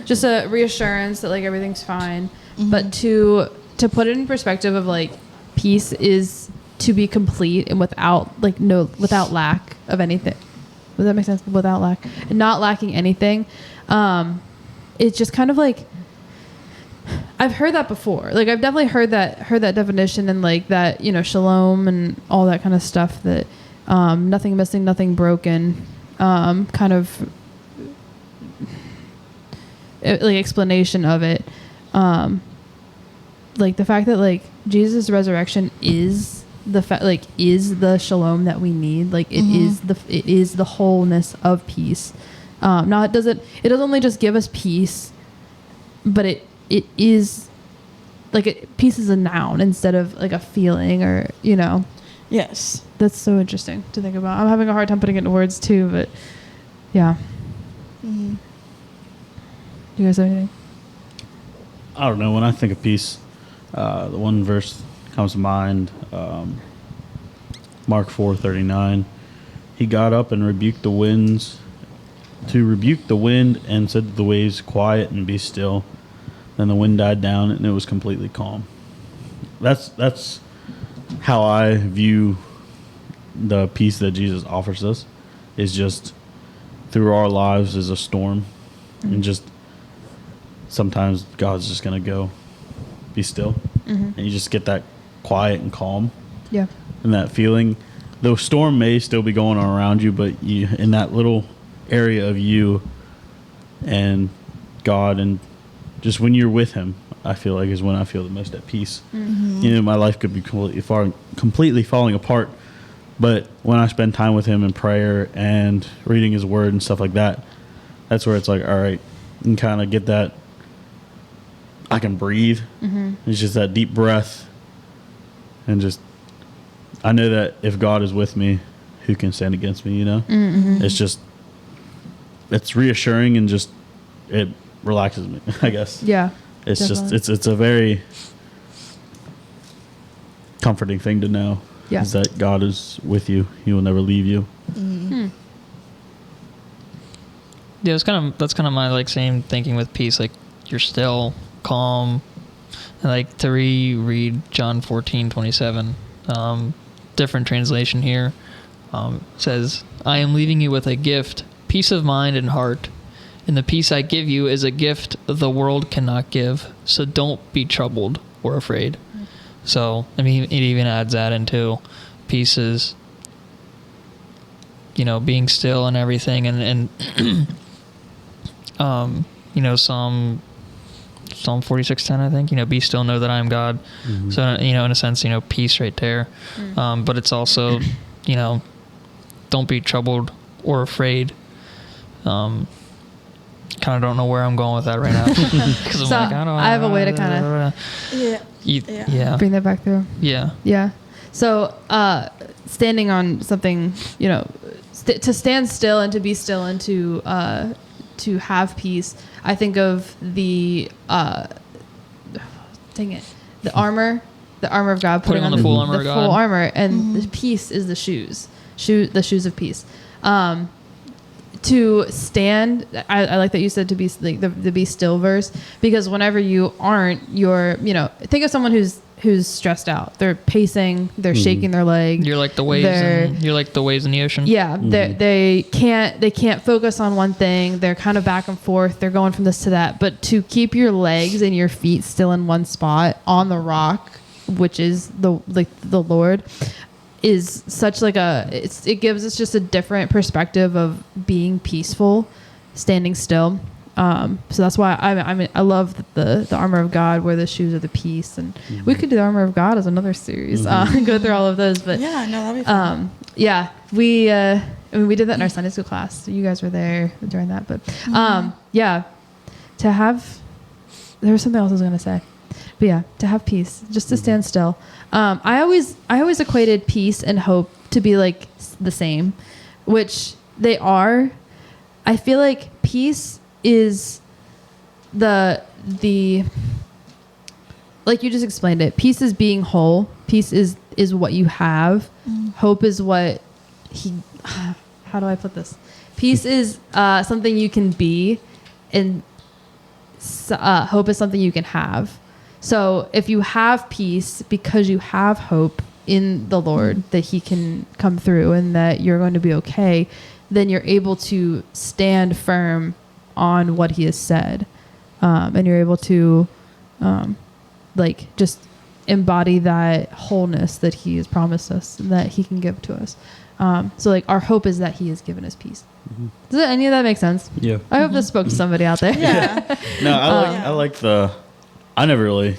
Speaker 2: just a reassurance that like everything's fine.
Speaker 4: Mm-hmm.
Speaker 2: But to put it in perspective of like peace is to be complete and without lack of anything. Does that make sense? Without lack, and not lacking anything. It's just kind of like, I've heard that before. Like I've definitely heard that definition, and like that, shalom and all that kind of stuff, that nothing missing, nothing broken, kind of like explanation of it. Like the fact that like Jesus' resurrection is is the shalom that we need. Like it is the wholeness of peace. It doesn't only just give us peace, but it is like peace is a noun instead of like a feeling or
Speaker 4: Yes.
Speaker 2: That's so interesting to think about. I'm having a hard time putting it into words too, but yeah.
Speaker 4: Mm-hmm.
Speaker 2: Do you guys have anything?
Speaker 1: I don't know. When I think of peace, the one verse comes to mind, Mark 4:39. He got up and rebuked the wind and said to the waves, "Quiet and be still." Then the wind died down and it was completely calm. That's how I view the peace that Jesus offers us. Is just through our lives is a storm, and just sometimes God's just gonna go be still, and you just get that quiet and calm, and that feeling. The storm may still be going on around you, but you in that little area of you and God, and just when you're with Him, I feel like is when I feel the most at peace. My life could be completely falling apart, but when I spend time with Him in prayer and reading His Word and stuff like that, that's where it's like, all right, and kind of get that. I can breathe. It's just that deep breath, and just I know that if God is with me, who can stand against me? It's reassuring, and just it relaxes me, I guess.
Speaker 2: Yeah.
Speaker 1: It's
Speaker 2: definitely.
Speaker 1: just it's a very comforting thing to know.
Speaker 2: Yeah.
Speaker 1: Is that God is with you. He will never leave you.
Speaker 3: Yeah, that's kind of my like same thinking with peace. Like you're still calm. I like to reread John 14:27. Different translation here. Says, "I am leaving you with a gift, peace of mind and heart. And the peace I give you is a gift the world cannot give. So don't be troubled or afraid." So, I mean, it even adds that into pieces, being still and everything. And Psalm 46:10, I think, be still, know that I am God. So, in a sense, peace right there. But it's also, don't be troubled or afraid. Kind of don't know where I'm going with that right now. Because
Speaker 2: So, I have a way to kind
Speaker 4: Yeah.
Speaker 2: bring that back through.
Speaker 3: Yeah.
Speaker 2: Yeah. So, standing on something, to stand still and to be still and to have peace. I think of the armor of God,
Speaker 3: Putting on the full armor of God.
Speaker 2: full armor, and the peace is the shoes of peace. To stand, I like that you said to be like the be still verse, because whenever you aren't, you're think of someone who's stressed out. They're pacing, they're shaking their leg.
Speaker 3: You're like the waves. You're like the waves in the ocean.
Speaker 2: Yeah, they can't focus on one thing. They're kind of back and forth. They're going from this to that. But to keep your legs and your feet still in one spot on the rock, which is the Lord, is such like it gives us just a different perspective of being peaceful, standing still. So that's why I love the armor of God, where the shoes are the peace, and we could do the armor of God as another series, go through all of those. But
Speaker 4: Yeah, no, that'd be fun.
Speaker 2: yeah, we did that in our Sunday school class. You guys were there during that, but yeah, to have, there was something else I was gonna say, but yeah, to have peace, just to stand still. I always equated peace and hope to be like the same, which they are. I feel like peace is the like you just explained it. Peace is being whole. Peace is what you have. Hope is what how do I put this? Peace is something you can be, and hope is something you can have. So if you have peace because you have hope in the Lord that He can come through and that you're going to be okay, then you're able to stand firm on what He has said, and you're able to like just embody that wholeness that He has promised us and that He can give to us. So like our hope is that He has given us peace. Does any of that make sense?
Speaker 1: Yeah.
Speaker 2: I hope this spoke to somebody out there.
Speaker 4: Yeah.
Speaker 1: No, I like I never really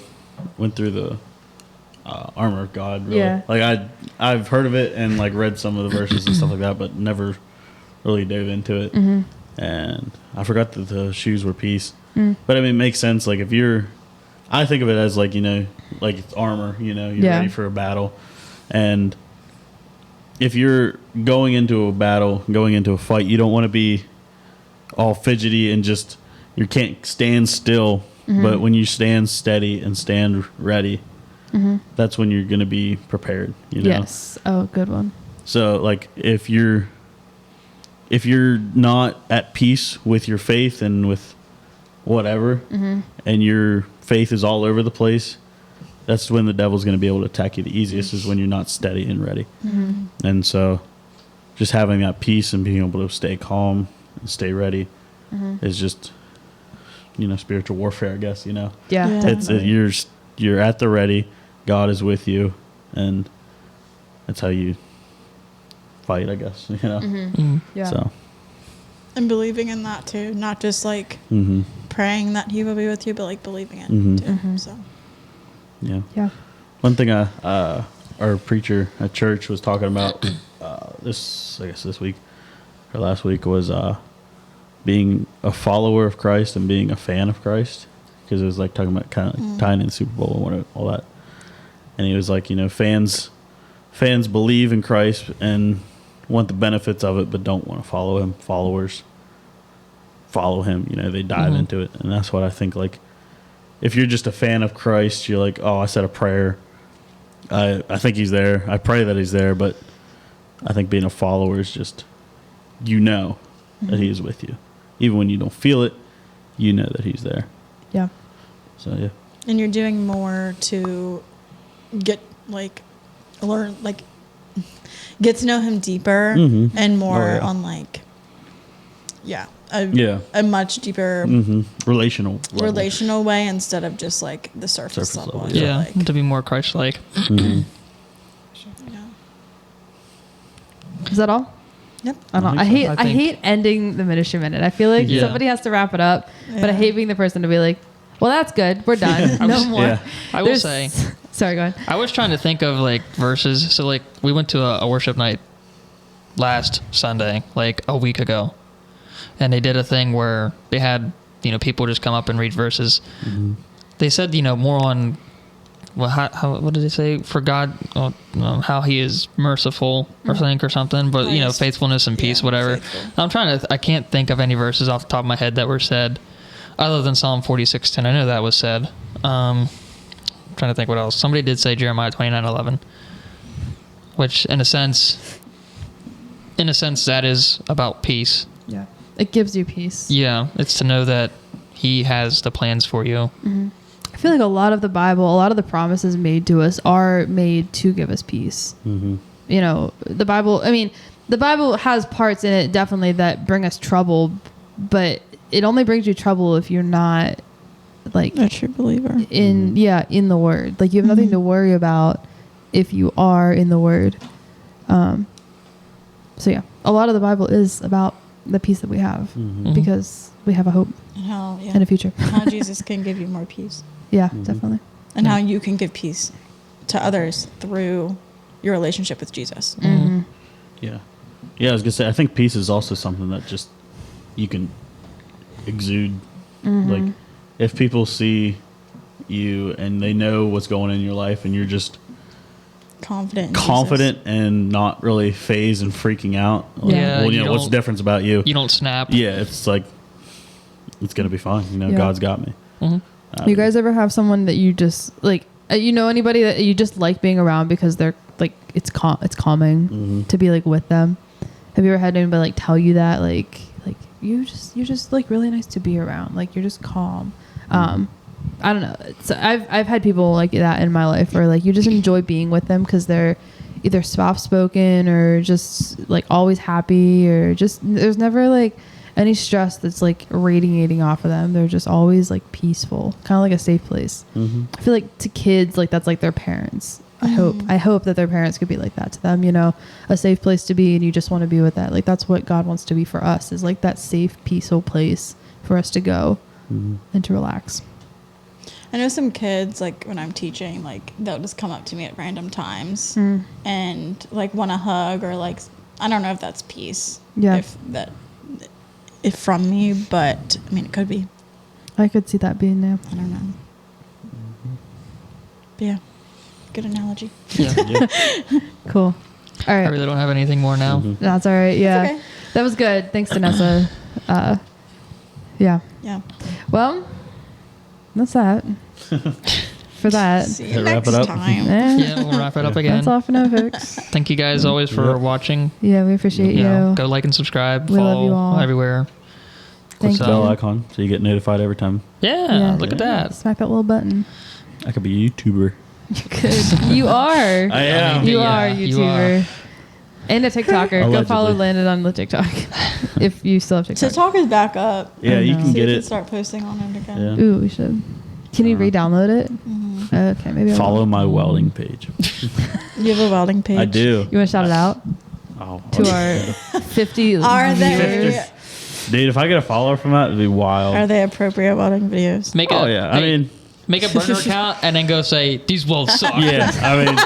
Speaker 1: went through the armor of God. Really.
Speaker 2: Yeah.
Speaker 1: Like I've heard of it and like read some of the verses and stuff like that, but never really dove into it.
Speaker 2: Mm-hmm.
Speaker 1: And I forgot that the shoes were peace. But I mean, it makes sense. Like if I think of it as like, like it's armor, you're ready for a battle. And if you're going into a battle, going into a fight, you don't want to be all fidgety and just, you can't stand still. But when you stand steady and stand ready, that's when you're going to be prepared,
Speaker 2: Yes. Oh, good one.
Speaker 1: So like if you're not at peace with your faith and with whatever, and your faith is all over the place, that's when the devil's going to be able to attack you the easiest, is when you're not steady and ready. And so just having that peace and being able to stay calm and stay ready is just, spiritual warfare, I guess,
Speaker 2: Yeah.
Speaker 1: It's you're at the ready, God is with you, and that's how you fight, I guess,
Speaker 2: Yeah.
Speaker 1: So
Speaker 4: And believing in that too, not just like praying that he will be with you, but like believing it too. So
Speaker 1: yeah.
Speaker 2: Yeah.
Speaker 1: One thing our preacher at church was talking about this week or last week was being a follower of Christ and being a fan of Christ, because it was like talking about kind of tying in the Super Bowl and all that. And he was like, fans believe in Christ and want the benefits of it, but don't want to follow him. Followers follow him. They dive into it, and that's what I think. Like, if you're just a fan of Christ, you're like, oh, I said a prayer. I think he's there. I pray that he's there, but I think being a follower is just, that he is with you, even when you don't feel it. That he's there.
Speaker 2: Yeah.
Speaker 1: So yeah.
Speaker 4: and you're doing more to get get to know him deeper and more on like a much deeper
Speaker 1: relational
Speaker 4: way instead of just like the surface level. I feel
Speaker 3: Yeah,
Speaker 4: like.
Speaker 3: to be more Christ-like.
Speaker 4: Yeah.
Speaker 2: Is that all?
Speaker 4: Yep.
Speaker 2: I don't know. I hate ending the ministry minute. I feel like somebody has to wrap it up, but I hate being the person to be like, well, that's good. We're done. No more.
Speaker 1: Yeah.
Speaker 3: I will say.
Speaker 2: Sorry, go ahead.
Speaker 3: I was trying to think of like verses. So like we went to a worship night last Sunday, like a week ago, and they did a thing where they had people just come up and read verses. They said more on how what did they say, for God, how he is merciful or something, but faithfulness and peace, whatever. Faithful. I can't think of any verses off the top of my head that were said other than Psalm 46:10. I know that was said. Trying to think what else. Somebody did say Jeremiah 29:11, which in a sense that is about peace.
Speaker 2: Yeah. It gives you peace.
Speaker 3: Yeah. It's to know that he has the plans for you.
Speaker 2: I feel like a lot of the Bible, a lot of the promises made to us are made to give us peace. The Bible has parts in it definitely that bring us trouble, but it only brings you trouble if you're not like
Speaker 4: a true believer
Speaker 2: in the word. Like you have nothing to worry about if you are in the word. So yeah, a lot of the Bible is about the peace that we have because we have a hope and a future.
Speaker 4: How Jesus can give you more peace.
Speaker 2: Yeah, definitely.
Speaker 4: And how you can give peace to others through your relationship with Jesus.
Speaker 1: Yeah. I was gonna say, I think peace is also something that just you can exude. Like if people see you and they know what's going on in your life and you're just confident and not really phased and freaking out. Like, what's the difference about you?
Speaker 3: You don't snap.
Speaker 1: Yeah, it's like it's gonna be fine. God's got me.
Speaker 2: You guys ever have someone that you just like? Anybody that you just like being around because they're like it's calming to be like with them? Have you ever had anybody like tell you that like you're just like really nice to be around, like you're just calm? I don't know. So I've had people like that in my life where like you just enjoy being with them because they're either soft spoken or just like always happy, or just there's never like any stress that's like radiating off of them. They're just always like peaceful, kind of like a safe place. I feel like to kids, like that's like their parents. I hope that their parents could be like that to them, a safe place to be, and you just want to be with that. Like that's what God wants to be for us, is like that safe, peaceful place for us to go and to relax.
Speaker 4: I know some kids, like when I'm teaching, like they'll just come up to me at random times and like want a hug or like, I don't know if that's peace.
Speaker 2: Yeah.
Speaker 4: If from me, but I mean, it could be.
Speaker 2: I could see that being there.
Speaker 4: I don't know. But yeah, good analogy.
Speaker 3: Yeah.
Speaker 2: Cool. All
Speaker 3: I
Speaker 2: right.
Speaker 3: really don't have anything more now.
Speaker 2: That's all right. Yeah.
Speaker 4: okay.
Speaker 2: That was good. Thanks, Danessa. Yeah.
Speaker 4: Yeah.
Speaker 2: Well, that's that. For that.
Speaker 4: See you
Speaker 1: Wrap
Speaker 4: next
Speaker 1: it up?
Speaker 2: Eh,
Speaker 4: time.
Speaker 3: Yeah, we'll wrap it up again.
Speaker 2: That's all for now, folks.
Speaker 3: Thank you guys always for
Speaker 1: Yep.
Speaker 3: watching.
Speaker 2: Yeah, we appreciate
Speaker 3: You know,
Speaker 2: you.
Speaker 3: go like and subscribe.
Speaker 2: We love
Speaker 3: Follow
Speaker 2: you all.
Speaker 3: everywhere.
Speaker 2: Thank
Speaker 1: Click the
Speaker 2: you.
Speaker 1: bell icon so you get notified every time.
Speaker 3: Yeah, look at that.
Speaker 2: Smack that little button.
Speaker 1: I could be a YouTuber.
Speaker 2: You could. You are.
Speaker 1: I am.
Speaker 2: You
Speaker 3: Yeah,
Speaker 2: are a
Speaker 3: you
Speaker 2: YouTuber. And a TikToker. Go
Speaker 1: Allegedly.
Speaker 2: follow Landon on the TikTok. If you still have TikTok.
Speaker 4: TikTok is back up.
Speaker 1: Yeah, you
Speaker 2: know.
Speaker 1: can
Speaker 4: So
Speaker 1: get
Speaker 4: we can
Speaker 1: it.
Speaker 4: start posting on it again.
Speaker 1: Yeah.
Speaker 2: Ooh, we should. Can you re-download it? Okay, maybe I will.
Speaker 1: Follow my welding page.
Speaker 4: You have a welding page.
Speaker 1: I do.
Speaker 2: You want to shout it out
Speaker 1: Oh,
Speaker 2: to our 50
Speaker 4: Are they
Speaker 2: viewers?
Speaker 1: dude, if I get a follower from that, it'd be wild.
Speaker 4: are they appropriate welding videos?
Speaker 3: Make
Speaker 1: Oh
Speaker 3: a,
Speaker 1: yeah, I
Speaker 3: hey,
Speaker 1: mean,
Speaker 3: make a burner account and then go say these welds suck.
Speaker 1: yeah, I mean,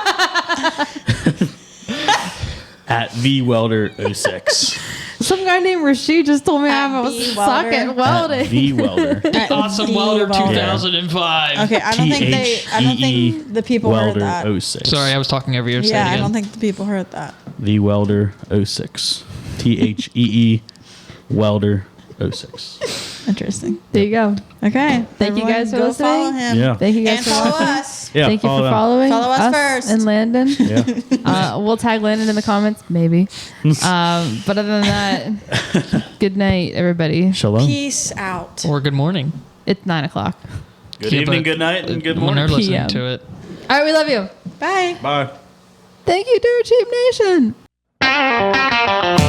Speaker 1: at VWelder06.
Speaker 2: Some guy named Rashid just told me I
Speaker 4: At
Speaker 2: was
Speaker 4: the
Speaker 2: suck
Speaker 4: welder.
Speaker 2: at
Speaker 1: At
Speaker 2: welding.
Speaker 1: VWelder.
Speaker 3: Awesome Welder 2005.
Speaker 4: Okay, I don't think the people heard that.
Speaker 1: Welder 06.
Speaker 3: Sorry, I was talking over you. Say
Speaker 4: Yeah,
Speaker 3: it
Speaker 4: I
Speaker 3: again.
Speaker 4: don't think the people heard that.
Speaker 1: VWelder 06. THEE Welder 06.
Speaker 4: Interesting.
Speaker 2: There you go.
Speaker 4: Okay.
Speaker 2: Thank you guys for
Speaker 4: go
Speaker 2: listening.
Speaker 4: Follow him.
Speaker 1: Yeah.
Speaker 2: Thank you guys
Speaker 4: And
Speaker 2: for
Speaker 4: follow
Speaker 2: watching.
Speaker 4: us.
Speaker 1: Yeah,
Speaker 2: Thank you for
Speaker 1: them.
Speaker 2: following
Speaker 4: Follow us first.
Speaker 2: and Landon.
Speaker 1: Yeah.
Speaker 2: We'll tag Landon in the comments, maybe. But other than that, good night, everybody.
Speaker 1: Shalom.
Speaker 4: Peace out.
Speaker 3: Or good morning.
Speaker 2: It's 9:00.
Speaker 1: Good
Speaker 3: Yeah,
Speaker 1: evening,
Speaker 3: but
Speaker 1: good night, and good
Speaker 3: When they're
Speaker 1: morning.
Speaker 3: listening
Speaker 2: PM.
Speaker 3: to it.
Speaker 2: All right, we love you.
Speaker 4: Bye.
Speaker 1: Bye.
Speaker 2: Thank you, Dirt Cheap Nation.